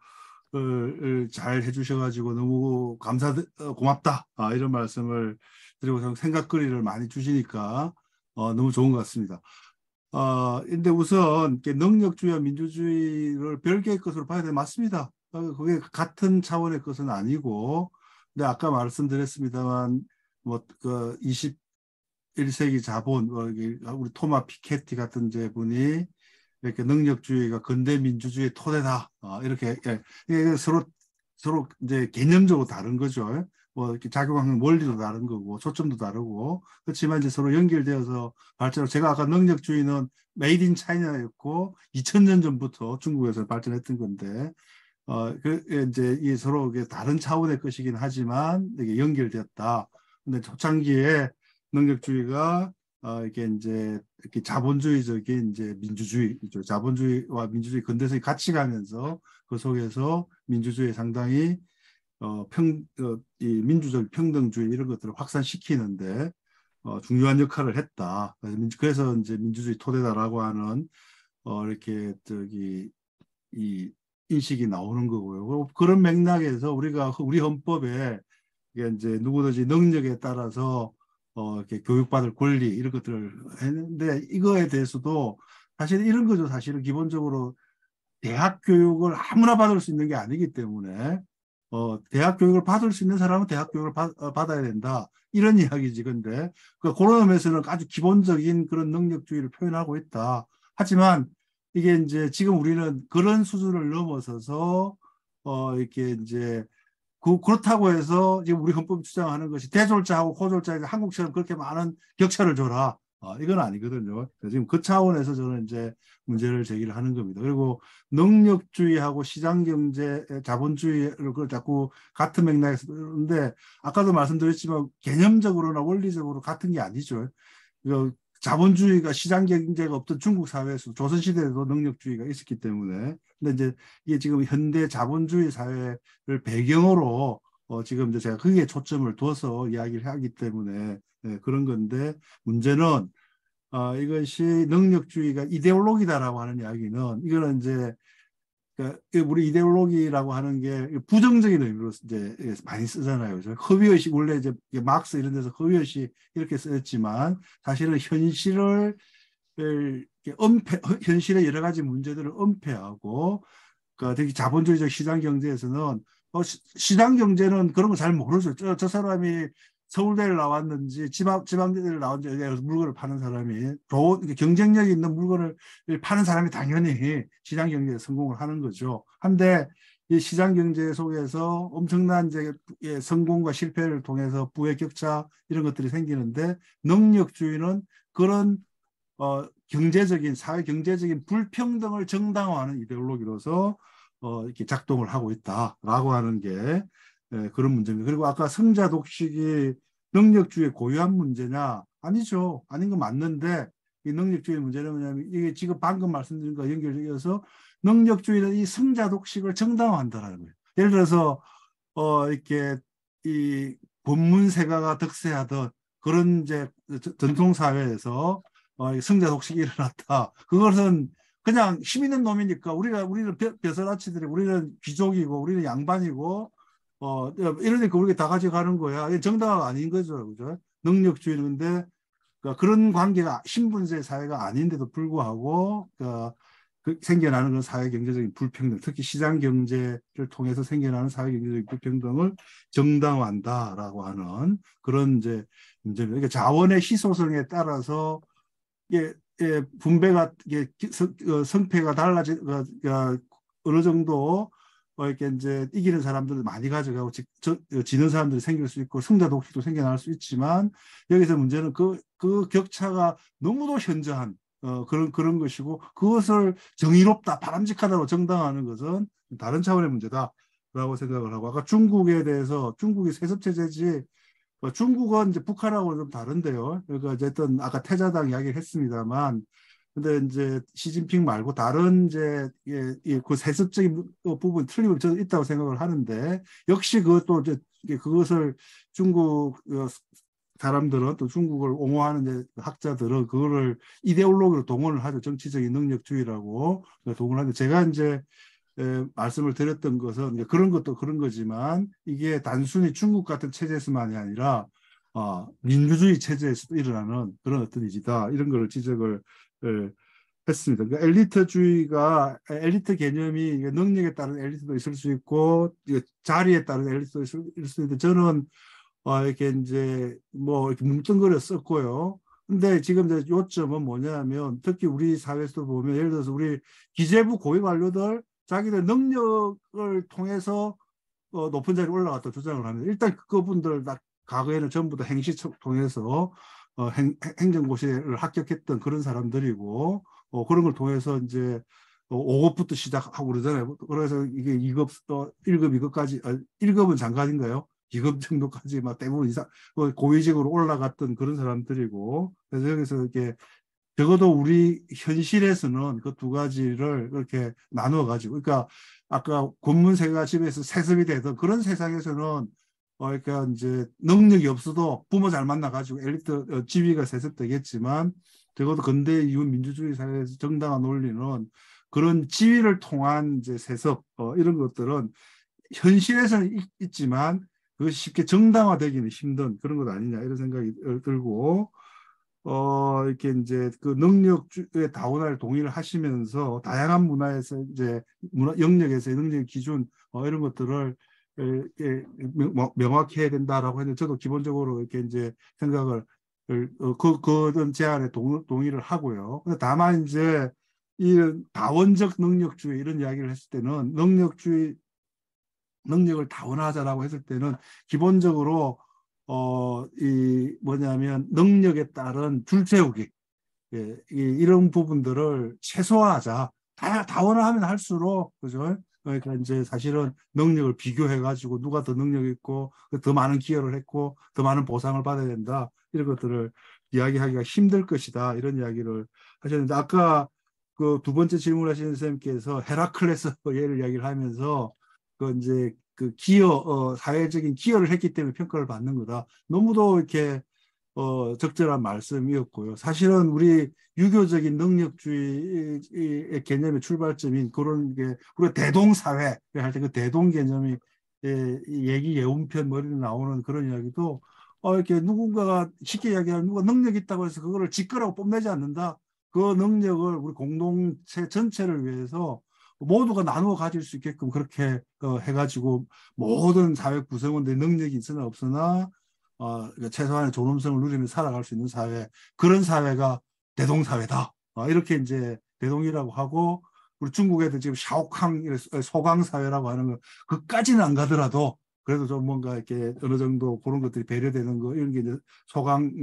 잘 해주셔가지고 너무 고맙다. 이런 말씀을 드리고 생각거리를 많이 주시니까 너무 좋은 것 같습니다. 근데 우선 이렇게 능력주의와 민주주의를 별개의 것으로 봐야 돼. 맞습니다. 그게 같은 차원의 것은 아니고, 근데 아까 말씀드렸습니다만, 그 21세기 자본, 우리 토마 피케티 같은 분이 이렇게 능력주의가 근대 민주주의의 토대다. 이렇게 이게 서로 이제 개념적으로 다른 거죠. 뭐 이렇게 작용하는 원리도 다른 거고 초점도 다르고 그렇지만 이제 서로 연결되어서 발전. 제가 아까 능력주의는 메이드 인 차이나였고 2000년 전부터 중국에서 발전했던 건데 이제 이 서로 다른 차원의 것이긴 하지만 이게 연결되었다. 근데 초창기에 능력주의가 이게 이제 이렇게 자본주의적인 이제 민주주의죠. 자본주의와 민주주의 근대성이 같이 가면서 그 속에서 민주주의 상당히 이 민주적 평등주의 이런 것들을 확산시키는데 중요한 역할을 했다. 그래서 이제 민주주의 토대다라고 하는 이렇게 이 인식이 나오는 거고요. 그런 맥락에서 우리 헌법에 이게 이제 누구든지 능력에 따라서 이렇게 교육받을 권리 이런 것들을 했는데 이거에 대해서도 사실 이런 거죠. 사실은 기본적으로 대학 교육을 아무나 받을 수 있는 게 아니기 때문에 대학 교육을 받을 수 있는 사람은 대학 교육을 받아야 된다. 이런 이야기지. 근데 그런 의미에서는 아주 기본적인 그런 능력주의를 표현하고 있다. 하지만 이게 이제 지금 우리는 그런 수준을 넘어서서 이렇게 이제 그렇다고 해서 지금 우리 헌법이 주장하는 것이 대졸자하고 고졸자에게 한국처럼 그렇게 많은 격차를 줘라. 이건 아니거든요. 지금 그 차원에서 저는 이제 문제를 제기를 하는 겁니다. 그리고 능력주의하고 시장경제, 자본주의를 그걸 자꾸 같은 맥락에서 그러는데 아까도 말씀드렸지만 개념적으로나 원리적으로 같은 게 아니죠. 자본주의가 시장 경제가 없던 중국 사회에서 조선시대에도 능력주의가 있었기 때문에 근데 이제 이게 지금 현대 자본주의 사회를 배경으로 지금 이제 제가 거기에 초점을 둬서 이야기를 하기 때문에 그런 건데 문제는 이것이 능력주의가 이데올로기다라고 하는 이야기는 이거는 이제 그러니까 우리 이데올로기라고 하는 게 부정적인 의미로 이제 많이 쓰잖아요. 허위의식 원래 이제 막스 이런 데서 허위의식 이렇게 쓰였지만 사실은 현실을 현실의 여러 가지 문제들을 은폐하고 그 특히 자본주의적 시장 경제에서는 시장 경제는 그런 거 잘 모르죠. 저 사람이 서울대를 나왔는지 지방대를 나왔는지 물건을 파는 사람이 좋은 경쟁력 있는 물건을 파는 사람이 당연히 시장 경제에 성공을 하는 거죠. 한데 이 시장 경제 속에서 엄청난 이제 성공과 실패를 통해서 부의 격차 이런 것들이 생기는데 능력주의는 그런 경제적인 사회 경제적인 불평등을 정당화하는 이데올로기로서 이렇게 작동을 하고 있다라고 하는 게 그런 문제입니다. 그리고 아까 성자 독식이 능력주의의 고유한 문제냐? 아니죠. 아닌 거 맞는데 이 능력주의 문제는 뭐냐면 이게 지금 방금 말씀드린 거 연결되어서 능력주의는 이 성자 독식을 정당화한다라는 거예요. 예를 들어서 이렇게 이 권문세가가 득세하던 그런 이제 전통 사회에서 승자 독식이 일어났다. 그것은 그냥 힘 있는 놈이니까 우리는 벼슬아치들이 우리는 귀족이고 우리는 양반이고 이러니까 우리가 다 가져가는 거야. 이게 정당화가 아닌 거죠, 그죠? 능력주의인데 그러니까 그런 관계가 신분제 사회가 아닌데도 불구하고 생겨나는 그런 사회 경제적인 불평등, 특히 시장 경제를 통해서 생겨나는 사회 경제적인 불평등을 정당화한다라고 하는 그런 이제 문제입니다. 그러니까 자원의 희소성에 따라서 분배가 성패가 달라지 어느 정도 이렇게 이제 이기는 사람들을 많이 가져가고 지는 사람들이 생길 수 있고 승자 독식도 생겨날 수 있지만 여기서 문제는 그 격차가 너무도 현저한 그런 것이고 그것을 정의롭다, 바람직하다고 정당화하는 것은 다른 차원의 문제다라고 생각을 하고 아까 중국에 대해서 중국이 세습체제지 중국은 이제 북한하고는 좀 다른데요. 그러니까 어쨌든 아까 태자당 이야기를 했습니다만 근데 이제 시진핑 말고 다른 이제 그 세습적인 부분 틀림없이 저는 있다고 생각을 하는데 역시 그것도 이제 그것을 중국 사람들은 또 중국을 옹호하는 이제 학자들은 그거를 이데올로기로 동원을 하죠. 정치적인 능력주의라고 동원을 하는데 제가 이제 말씀을 드렸던 것은 이제 그런 것도 그런 거지만 이게 단순히 중국 같은 체제에서만이 아니라 민주주의 체제에서도 일어나는 그런 어떤 일이다 이런 걸 지적을 했습니다. 그러니까 엘리트주의가 엘리트 개념이 능력에 따른 엘리트도 있을 수 있고 자리에 따른 엘리트도 있을 수 있는데 저는 이렇게 이제 뭐 이렇게 뭉뚱그려 썼고요. 근데 지금 이제 요점은 뭐냐면 특히 우리 사회에서 보면 예를 들어서 우리 기재부 고위 관료들 자기들 능력을 통해서 높은 자리에 올라갔다 주장을 합니다. 일단 그분들 다 과거에는 전부 다 행시 통해서 행정고시를 합격했던 그런 사람들이고 그런 걸 통해서 이제 5급부터 시작하고 그러잖아요. 그래서 이게 2급, 1급, 2급까지 1급은 장관인가요? 2급 정도까지 막 대부분 이상 고위직으로 올라갔던 그런 사람들이고 그래서 여기서 이렇게 적어도 우리 현실에서는 그 두 가지를 그렇게 나누어 가지고 그러니까 아까 권문세가 집에서 세습이 되던 그런 세상에서는 그러니까 이제 능력이 없어도 부모 잘 만나가지고 엘리트 지위가 세습되겠지만 적어도 근대 이후 민주주의 사회에서 정당화 논리는 그런 지위를 통한 이제 세습 이런 것들은 현실에서는 있지만 그것이 쉽게 정당화되기는 힘든 그런 것 아니냐 이런 생각이 들고 이렇게 이제 그 능력의 다원화를 동의를 하시면서 다양한 문화에서 이제 영역에서의 능력 기준 이런 것들을 명확히 해야 된다라고 했는데 저도 기본적으로 이렇게 이제 생각을 그런 제안에 동의를 하고요. 근데 다만 이제 이 다원적 능력주의 이런 이야기를 했을 때는 능력을 다원화하자라고 했을 때는 기본적으로 이 뭐냐면 능력에 따른 줄세우기 이런 부분들을 최소화하자. 다원화하면 할수록 그죠? 그러니까 이제 사실은 능력을 비교해 가지고 누가 더 능력 있고 더 많은 기여를 했고 더 많은 보상을 받아야 된다 이런 것들을 이야기하기가 힘들 것이다 이런 이야기를 하셨는데 아까 그 두 번째 질문하신 선생님께서 헤라클레스 예를 이야기를 하면서 그 이제 그 사회적인 기여를 했기 때문에 평가를 받는 거다. 너무도 이렇게 적절한 말씀이었고요. 사실은 우리 유교적인 능력주의의 개념의 출발점인 그런 게 우리가 대동사회 할 때 그 대동 개념이 얘기 예운편 머리에 나오는 그런 이야기도 이렇게 누군가가 쉽게 이야기하면 누가 능력 있다고 해서 그거를 지거라고 뽐내지 않는다. 그 능력을 우리 공동체 전체를 위해서 모두가 나누어 가질 수 있게끔 그렇게 해가지고 모든 사회 구성원들의 능력이 있으나 없으나 최소한의 존엄성을 누리며 살아갈 수 있는 사회 그런 사회가 대동사회다. 이렇게 이제 대동이라고 하고 우리 중국 애들 지금 샤오캉 소강사회라고 하는 거 그까지는 안 가더라도 그래도 좀 뭔가 이렇게 어느 정도 그런 것들이 배려되는 거 이런 게 이제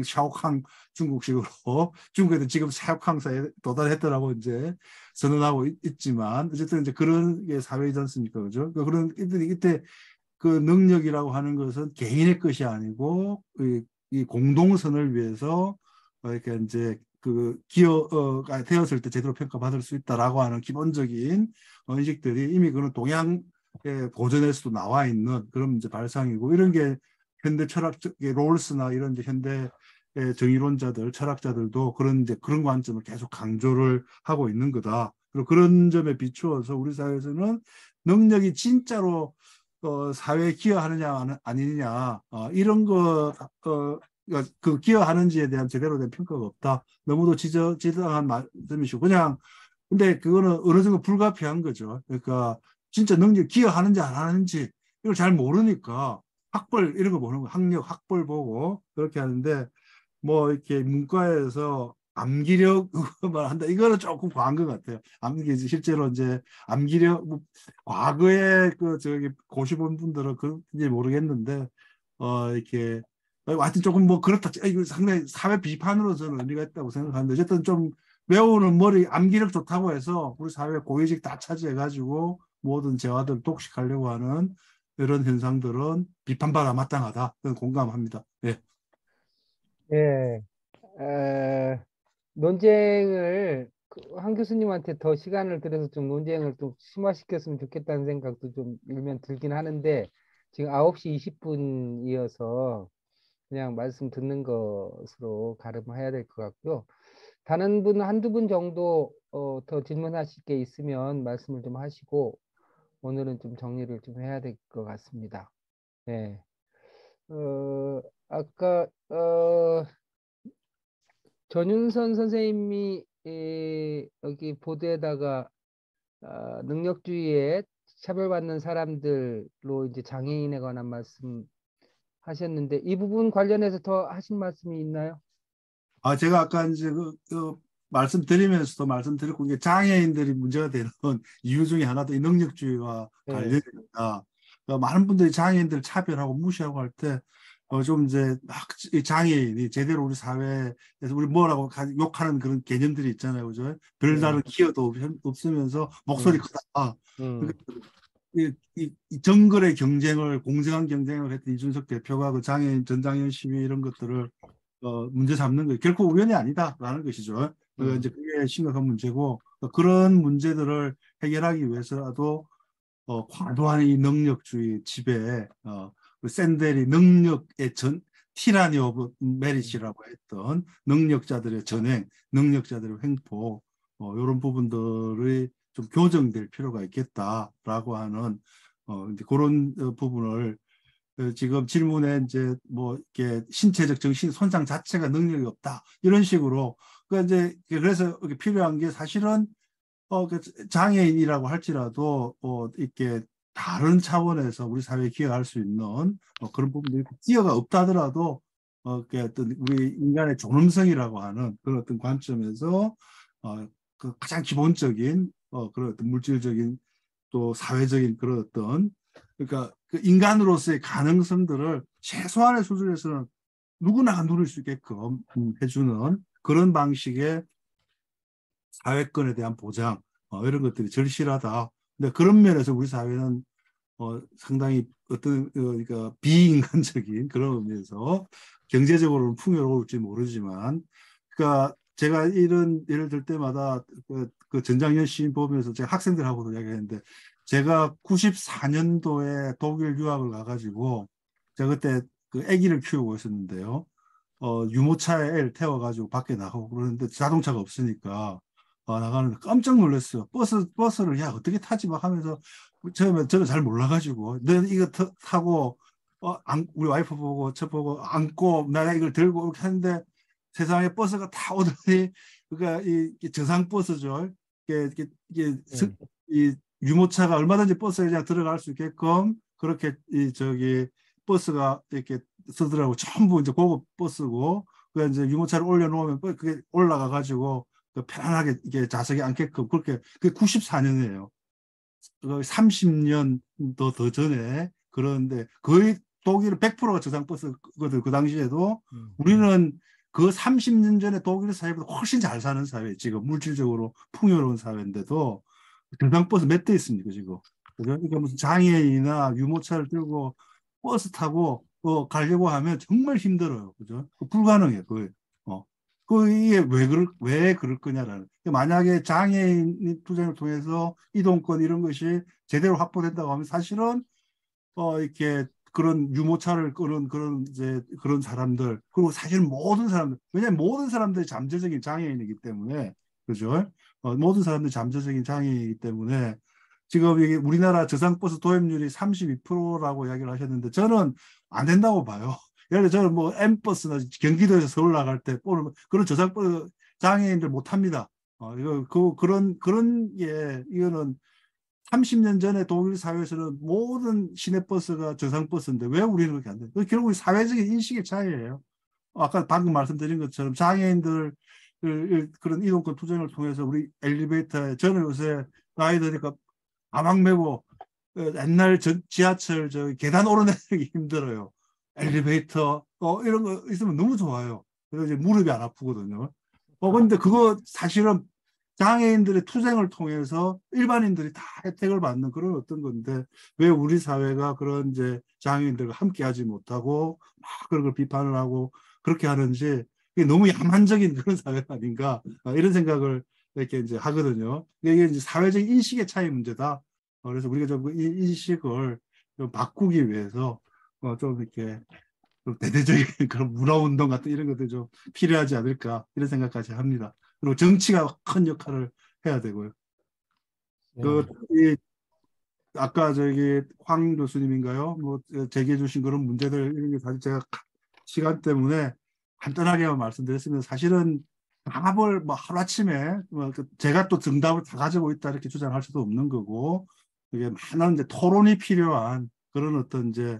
샤오캉 중국식으로 중국 애들 지금 샤오캉사에 도달했더라고 이제 선언하고 있지만 어쨌든 이제 그런 게 사회이지 않습니까, 그죠? 그러니까 그런 이때 그 능력이라고 하는 것은 개인의 것이 아니고 이 공동선을 위해서 이렇게 이제 그 기여가 되었을 때 제대로 평가받을 수 있다라고 하는 기본적인 인식들이 이미 그런 동양 고전에서도 나와 있는 그런 이제 발상이고 이런 게 현대 철학적 롤스나 이런 이제 현대 정의론자들, 철학자들도 그런 이제 그런 관점을 계속 강조를 하고 있는 거다. 그리고 그런 점에 비추어서 우리 사회에서는 능력이 진짜로 사회에 기여하느냐 아니느냐 이런 거 그 기여하는지에 대한 제대로 된 평가가 없다. 너무도 지적한 말씀이시고 그냥 근데 그거는 어느 정도 불가피한 거죠. 그러니까 진짜 능력 기여하는지 안 하는지 이걸 잘 모르니까 학벌 이런 거 보는 거 학력 학벌 보고 그렇게 하는데 뭐 이렇게 문과에서 암기력만 한다 이거는 조금 과한 것 같아요. 암기 실제로 이제 암기력 뭐 과거에 그 저기 고시본 분들은 그런지 모르겠는데 이렇게 하여튼 조금 뭐 그렇다. 이거 상당히 사회 비판으로 저는 의미가 있다고 생각하는데 어쨌든 좀 외우는 머리 암기력 좋다고 해서 우리 사회 고위직 다 차지해가지고 모든 재화들 독식하려고 하는 이런 현상들은 비판받아 마땅하다. 저는 공감합니다. 예. 예, 논쟁을 한 교수님한테 더 시간을 들여서 좀 논쟁을 좀 심화시켰으면 좋겠다는 생각도 좀 일면 들긴 하는데 지금 9시 20분이어서 그냥 말씀 듣는 것으로 가름해야 될 것 같고요. 다른 분 한두 분 정도 더 질문하실 게 있으면 말씀을 좀 하시고 오늘은 좀 정리를 좀 해야 될 것 같습니다. 네. 아까 전윤선 선생님이 여기 보도에다가 능력주의에 차별받는 사람들로 이제 장애인에 관한 말씀 하셨는데 이 부분 관련해서 더 하신 말씀이 있나요? 제가 아까 이제 그 말씀드리면서도 말씀드렸고 이게 장애인들이 문제가 되는 이유 중에 하나도 이 능력주의와 네. 관련이 있다. 그러니까 많은 분들이 장애인들 차별하고 무시하고 할 때 좀 이제 이 장애인이 제대로 우리 사회에서 우리 뭐라고 욕하는 그런 개념들이 있잖아요, 그죠? 별다른 기여도 없으면서 목소리 크다. 그러니까 이 정글의 경쟁을 공정한 경쟁을 했던 이준석 대표가 그 장애인 전장현 시위 이런 것들을 문제 삼는 거 결코 우연이 아니다라는 것이죠. 이제 그게 심각한 문제고 그런 문제들을 해결하기 위해서라도 과도한 이 능력주의 지배, 그 샌델이 능력의 티라니 오브 메리시라고 했던 능력자들의 전행, 능력자들의 횡포 이런 부분들이 좀 교정될 필요가 있겠다라고 하는 이제 그런 부분을 지금 질문에 이제 뭐 이렇게 신체적 정신 손상 자체가 능력이 없다 이런 식으로 이제 그래서 필요한 게 사실은 그 장애인이라고 할지라도 이렇게 다른 차원에서 우리 사회에 기여할 수 있는 그런 부분들이 기여가 없다 하더라도 어떤 우리 인간의 존엄성이라고 하는 그런 어떤 관점에서 그 가장 기본적인 그런 어떤 물질적인 또 사회적인 그런 어떤 그러니까 그 인간으로서의 가능성들을 최소한의 수준에서는 누구나 누릴 수 있게끔 해주는 그런 방식의 사회권에 대한 보장 이런 것들이 절실하다. 근데 그런 면에서 우리 사회는 상당히 어떤 그러니까 비인간적인 그런 의미에서 경제적으로는 풍요로울지 모르지만 그러니까 제가 이런 예를 들 때마다 그 전장현 시인 보면서 제가 학생들하고도 이야기했는데 제가 94년도에 독일 유학을 가가지고 제가 그때 그 아기를 키우고 있었는데요. 유모차에 애를 태워가지고 밖에 나가고 그러는데 자동차가 없으니까 나가는데 깜짝 놀랐어요. 버스를 야 어떻게 타지 막 하면서 처음에 저는 잘 몰라가지고 너 이거 타고 우리 와이프 보고 저 보고 안고 내가 이걸 들고 이렇게 하는데 세상에 버스가 다 오더니 그러니까 이 저상 버스죠. 이 유모차가 얼마든지 버스에 그냥 들어갈 수 있게끔 그렇게 저기 버스가 이렇게 쓰더라고. 전부 이제 고급 버스고 그 이제 유모차를 올려놓으면 그게 올라가 가지고 편안하게 이게 좌석에 앉게끔 그렇게 그게 94년이에요. 30년도 더 전에 그런데 거의 독일은 100%가 저상 버스거든 그 당시에도 우리는 그 30년 전에 독일 사회보다 훨씬 잘 사는 사회 지금 물질적으로 풍요로운 사회인데도 저상 버스 몇 대 있습니까 지금 그러니까 무슨 장애인이나 유모차를 들고 버스 타고 가려고 하면 정말 힘들어요 그죠 불가능해요 그게 이게 왜 그럴 거냐라는. 만약에 장애인 투쟁을 통해서 이동권 이런 것이 제대로 확보된다고 하면 사실은 이렇게 그런 유모차를 끄는 그런 사람들, 그리고 사실 모든 사람들, 왜냐하면 모든 사람들이 잠재적인 장애인이기 때문에, 그죠? 모든 사람들이 잠재적인 장애인이기 때문에 지금 이게 우리나라 저상버스 도입률이 32%라고 이야기를 하셨는데 저는 안 된다고 봐요. 예를 들어 저는 뭐 M버스나 경기도에서 서울 나갈 때 그런 저상버스 장애인들 못 탑니다. 그런 게 이거는 30년 전에 독일 사회에서는 모든 시내버스가 저상버스인데 왜 우리는 그렇게 안 돼? 결국 사회적인 인식의 차이예요. 아까 방금 말씀드린 것처럼 장애인들 그런 이동권 투쟁을 통해서 우리 엘리베이터에 저는 요새 나이 드니까 가방 메고 옛날 지하철 계단 오르내리기 힘들어요. 엘리베이터 이런 거 있으면 너무 좋아요. 그래서 이제 무릎이 안 아프거든요. 근데 그거 사실은 장애인들의 투쟁을 통해서 일반인들이 다 혜택을 받는 그런 어떤 건데 왜 우리 사회가 그런 이제 장애인들과 함께 하지 못하고 막 그런 걸 비판을 하고 그렇게 하는지 이게 너무 야만적인 그런 사회가 아닌가 이런 생각을 이렇게 이제 하거든요. 이게 이제 사회적 인식의 차이 문제다. 그래서 우리가 좀 이 인식을 좀 바꾸기 위해서 좀 이렇게 좀 대대적인 그런 문화운동 같은 이런 것들이 좀 필요하지 않을까 이런 생각까지 합니다. 그리고 정치가 큰 역할을 해야 되고요. 네. 아까 황 교수님인가요? 뭐 제기해 주신 그런 문제들 이런 게 사실 제가 시간 때문에 간단하게만 말씀드렸으면 사실은 답을 뭐 하루아침에 제가 또 정답을 다 가지고 있다 이렇게 주장할 수도 없는 거고 이게 많은 이제 토론이 필요한 그런 어떤 이제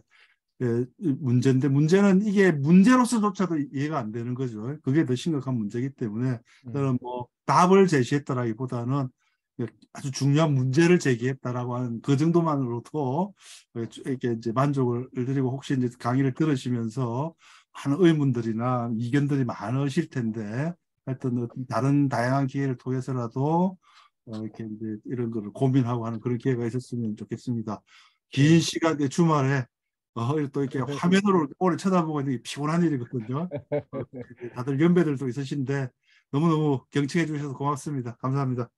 문제인데 문제는 이게 문제로서조차도 이해가 안 되는 거죠. 그게 더 심각한 문제이기 때문에 저는 뭐 답을 제시했다라기보다는 아주 중요한 문제를 제기했다라고 하는 그 정도만으로도 이렇게 이제 만족을 드리고 혹시 이제 강의를 들으시면서 많은 의문들이나 이견들이 많으실 텐데 하여튼 다른 다양한 기회를 통해서라도 이렇게 이제 이런 거를 고민하고 하는 그런 기회가 있었으면 좋겠습니다. 긴 시간의 주말에 또 이렇게 화면으로 오래 쳐다보고 있는 게 피곤한 일이거든요. 다들 연배들도 있으신데 너무너무 경청해 주셔서 고맙습니다. 감사합니다.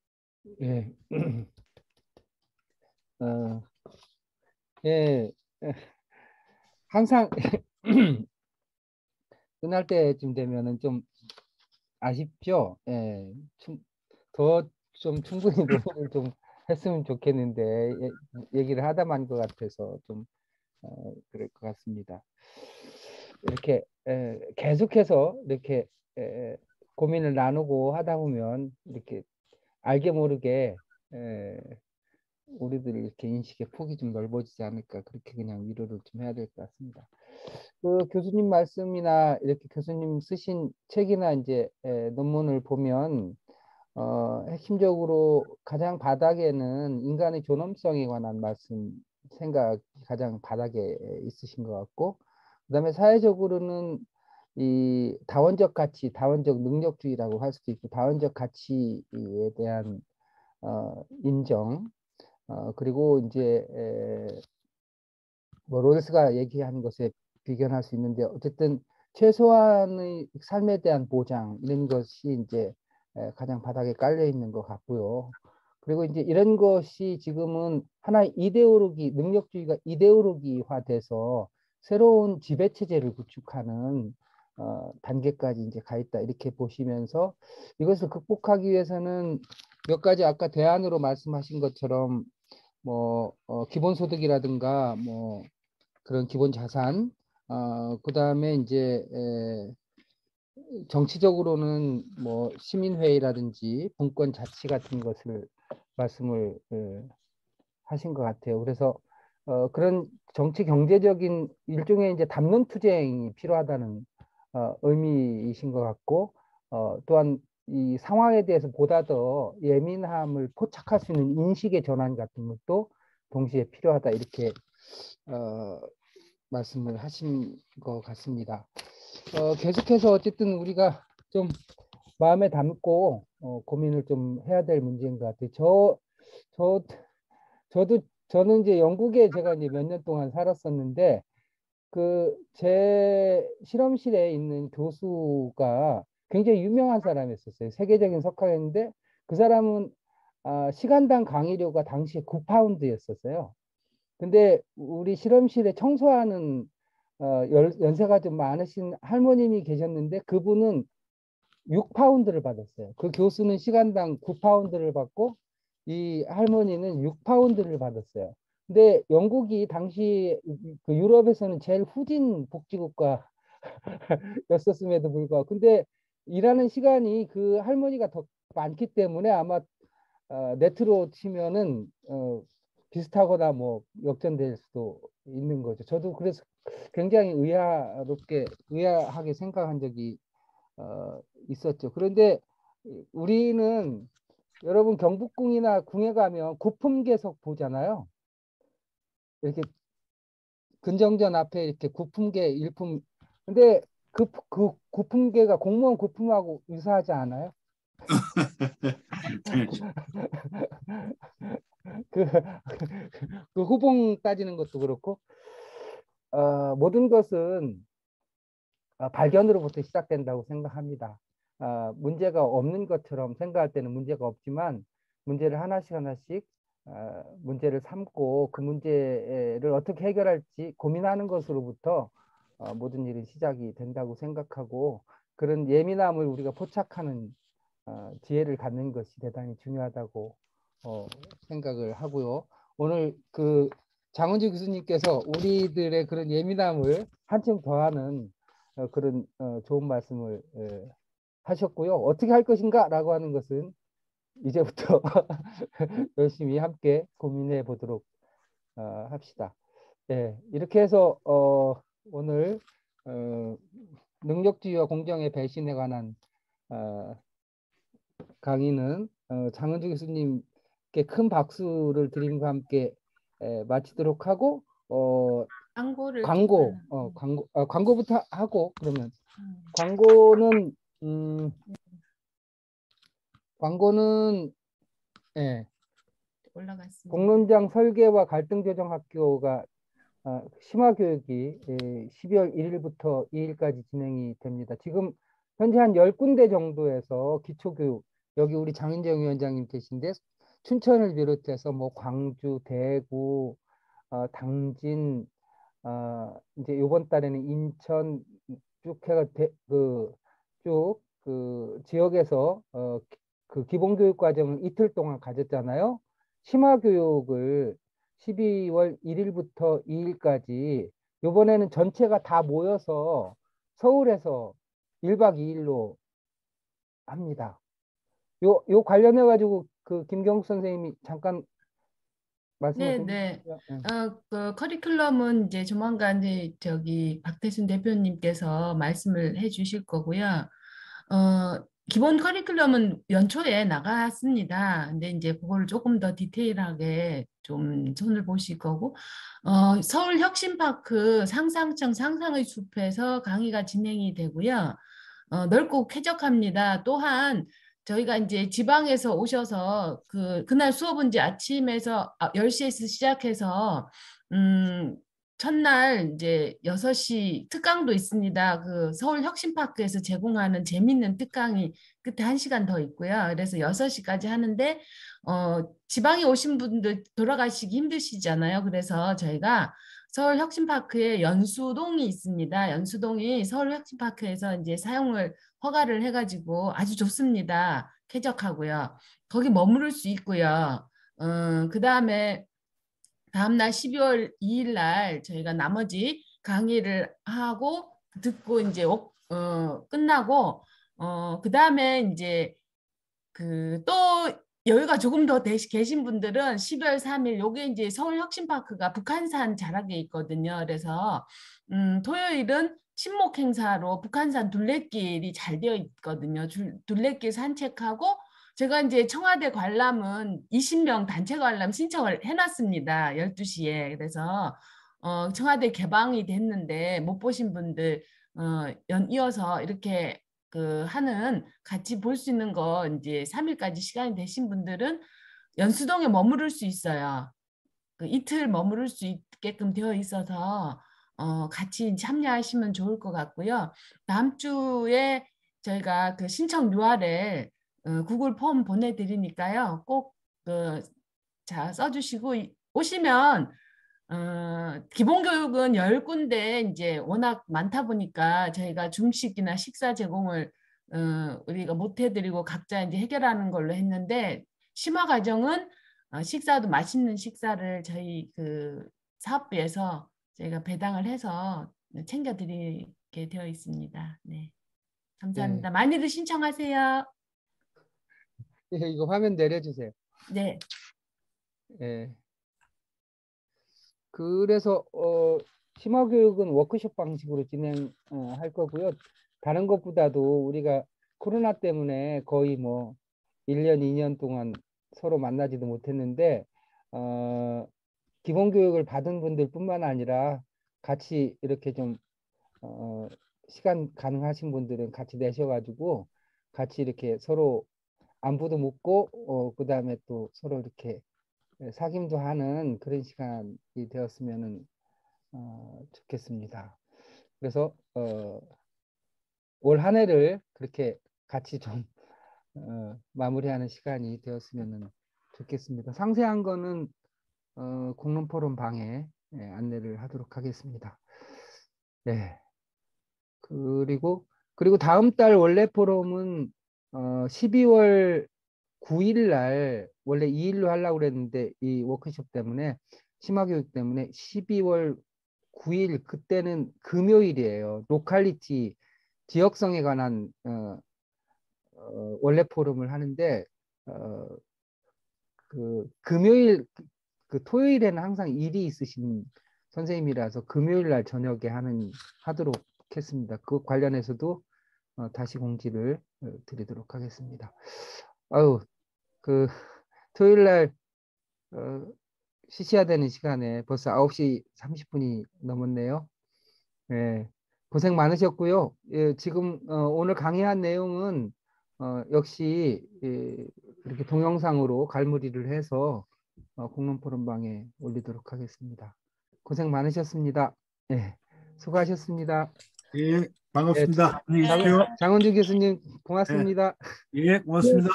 예. 예. 항상 끝날 때쯤 되면은 좀 아쉽죠. 예. 더 좀 충분히 논의를 좀 했으면 좋겠는데 얘기를 하다 만 것 같아서 좀 그럴 것 같습니다. 이렇게 계속해서 이렇게 고민을 나누고 하다 보면 이렇게 알게 모르게 우리들이 이렇게 인식의 폭이 좀 넓어지지 않을까 그렇게 그냥 위로를 좀 해야 될 것 같습니다. 그 교수님 말씀이나 이렇게 교수님 쓰신 책이나 이제 논문을 보면 핵심적으로 가장 바닥에는 인간의 존엄성에 관한 생각이 가장 바닥에 있으신 것 같고, 그다음에 사회적으로는 이 다원적 가치, 다원적 능력주의라고 할 수도 있고, 다원적 가치에 대한 인정, 그리고 이제 뭐 롤스가 얘기한 것에 비견할 수 있는데 어쨌든 최소한의 삶에 대한 보장 이런 것이 이제 가장 바닥에 깔려 있는 것 같고요. 그리고 이제 이런 것이 지금은 하나의 이데올로기, 능력주의가 이데올로기화돼서 새로운 지배 체제를 구축하는 단계까지 이제 가 있다 이렇게 보시면서 이것을 극복하기 위해서는 몇 가지 아까 대안으로 말씀하신 것처럼 뭐 기본소득이라든가 뭐 그런 기본 자산, 그다음에 이제 정치적으로는 뭐 시민회의라든지 분권 자치 같은 것을 말씀을 하신 것 같아요. 그래서 그런 정치 경제적인 일종의 이제 담론 투쟁이 필요하다는 의미이신 것 같고, 또한 이 상황에 대해서 보다 더 예민함을 포착할 수 있는 인식의 전환 같은 것도 동시에 필요하다 이렇게 말씀을 하신 것 같습니다. 계속해서 어쨌든 우리가 좀 마음에 담고 고민을 좀 해야 될 문제인 것 같아요. 저는 이제 영국에 제가 이제 몇 년 동안 살았었는데 그 제 실험실에 있는 교수가 굉장히 유명한 사람이었어요. 세계적인 석학이었는데 그 사람은 시간당 강의료가 당시에 9파운드였었어요. 근데 우리 실험실에 청소하는 연세가 좀 많으신 할머님이 계셨는데 그분은 6파운드를 받았어요. 그 교수는 시간당 9파운드를 받고 이 할머니는 6파운드를 받았어요. 근데 영국이 당시 그 유럽에서는 제일 후진 복지국가였었음에도 불구하고 근데 일하는 시간이 그 할머니가 더 많기 때문에 아마 네트로 치면은 비슷하거나 뭐 역전될 수도 있는 거죠. 저도 그래서 굉장히 의아하게 생각한 적이 있었죠. 그런데 우리는 여러분 경복궁이나 궁에 가면 고품계석 보잖아요. 이렇게 근정전 앞에 이렇게 고품계 일품. 근데 그 고품계가 공무원 고품하고 유사하지 않아요? 그, 그 후봉 따지는 것도 그렇고 모든 것은 발견으로부터 시작된다고 생각합니다. 문제가 없는 것처럼 생각할 때는 문제가 없지만 문제를 하나씩 문제를 삼고 그 문제를 어떻게 해결할지 고민하는 것으로부터 모든 일은 시작이 된다고 생각하고 그런 예민함을 우리가 포착하는 지혜를 갖는 것이 대단히 중요하다고 생각을 하고요. 오늘 그 장은주 교수님께서 우리들의 그런 예민함을 한층 더하는 그런 좋은 말씀을 하셨고요. 어떻게 할 것인가 라고 하는 것은 이제부터 열심히 함께 고민해 보도록 합시다. 네, 이렇게 해서 오늘 능력주의와 공정의 배신에 관한 강의는 장은주 교수님께 큰 박수를 드림과 함께 마치도록 하고 광고를 광고부터 하고 그러면 광고는 예, 올라갔습니다. 공론장 설계와 갈등조정학교가 심화교육이 12월 1일부터 2일까지 진행이 됩니다. 지금 현재 한 10군데 정도에서 기초교육, 여기 우리 장인정 위원장님 계신데 춘천을 비롯해서 뭐 광주, 대구, 당진, 이제 이번 달에는 인천 쭉 해가 쭉 지역에서 그 기본교육 과정을 이틀 동안 가졌잖아요. 심화교육을 12월 1일부터 2일까지 이번에는 전체가 다 모여서 서울에서 1박 2일로 합니다. 요 관련해 가지고 그 김경수 선생님이 잠깐 말씀을 네. 좀 해주시죠. 그 커리큘럼은 이제 조만간 이제 박태순 대표님께서 말씀을 해주실 거고요. 기본 커리큘럼은 연초에 나갔습니다. 근데 이제 그거를 조금 더 디테일하게 좀 손을 보실 거고, 서울 혁신파크 상상청 상상의 숲에서 강의가 진행이 되고요. 넓고 쾌적합니다. 또한 저희가 이제 지방에서 오셔서 그날 수업은 이제 아침에서 10시에서 시작해서 첫날 이제 6시 특강도 있습니다. 그 서울 혁신파크에서 제공하는 재밌는 특강이 끝에 1시간 더 있고요. 그래서 6시까지 하는데 지방에 오신 분들 돌아가시기 힘드시잖아요. 그래서 저희가 서울 혁신파크에 연수동이 있습니다. 연수동이 서울 혁신파크에서 이제 사용을 허가를 해가지고 아주 좋습니다. 쾌적하고요. 거기 머무를 수 있고요. 그 다음에 다음날 12월 2일 날 저희가 나머지 강의를 하고 듣고 이제 끝나고 그 다음에 이제 또 여유가 조금 더 계신 분들은 12월 3일 요게 이제 서울혁신파크가 북한산 자락에 있거든요. 그래서 토요일은 친목 행사로 북한산 둘레길이 잘 되어 있거든요. 둘레길 산책하고 제가 이제 청와대 관람은 20명 단체 관람 신청을 해놨습니다. 12시에. 그래서 청와대 개방이 됐는데 못 보신 분들 이어서 이렇게 같이 볼 수 있는 거 이제 3일까지 시간이 되신 분들은 연수동에 머무를 수 있어요. 이틀 머무를 수 있게끔 되어 있어서 같이 참여하시면 좋을 것 같고요. 다음 주에 저희가 그 신청 URL 구글 폼 보내드리니까요. 꼭 자 써주시고 오시면 기본 교육은 10군데 이제 워낙 많다 보니까 저희가 중식이나 식사 제공을 우리가 못 해드리고 각자 이제 해결하는 걸로 했는데 심화 과정은 식사도 맛있는 식사를 저희 그 사업부에서 저희가 배당을 해서 챙겨드리게 되어 있습니다. 네, 감사합니다. 많이들 신청하세요. 이거 화면 내려주세요. 네. 예. 그래서 심화교육은 워크숍 방식으로 진행할 거고요. 다른 것보다도 우리가 코로나 때문에 거의 뭐 1년, 2년 동안 서로 만나지도 못했는데 기본 교육을 받은 분들뿐만 아니라 같이 이렇게 좀 시간 가능하신 분들은 같이 내셔가지고 같이 이렇게 서로 안부도 묻고 그다음에 또 서로 이렇게 사귐도 하는 그런 시간이 되었으면 좋겠습니다. 그래서 올 한 해를 그렇게 같이 좀 마무리하는 시간이 되었으면 좋겠습니다. 상세한 거는 공론 포럼 방에 안내를 하도록 하겠습니다. 네. 그리고 다음 달 원래 포럼은 12월 9일 날 원래 2일로 하려고 그랬는데 이 워크숍 때문에 심화교육 때문에 12월 9일 그때는 금요일이에요. 로컬리티 지역성에 관한 원래 포럼을 하는데 그 금요일 그 토요일에는 항상 일이 있으신 선생님이라서 금요일 날 저녁에 하도록 했습니다. 그 관련해서도 다시 공지를 드리도록 하겠습니다. 아유, 그 토요일 날 쉬셔야 되는 시간에 벌써 9시 30분이 넘었네요. 예, 고생 많으셨고요. 예, 지금 오늘 강의한 내용은 역시 이렇게 동영상으로 갈무리를 해서 공론 포럼방에 올리도록 하겠습니다. 고생 많으셨습니다. 예, 수고하셨습니다. 예, 반갑습니다. 안녕히 네. 계세요. 장원주 교수님 고맙습니다. 예, 고맙습니다.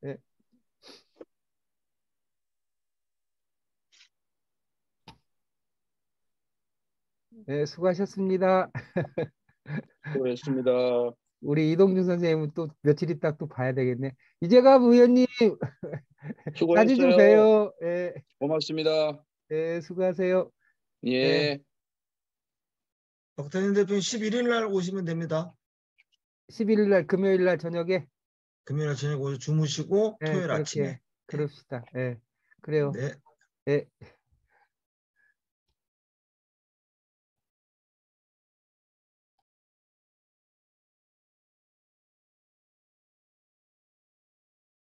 예. 네, 수고하셨습니다. 수고했습니다. 우리 이동준 선생님은 또 며칠 있다 또 봐야 되겠네. 이재갑 의원님 자주 좀 수고했어요. 봬요. 예, 고맙습니다. 예, 수고하세요. 예. 박태진 대표님 11일 날 오시면 됩니다. 11일 날 금요일 날 저녁에 금요일 저녁 오셔서 주무시고 예, 토요일 그렇게 아침에. 그럽시다. 예, 그래요. 네. 예.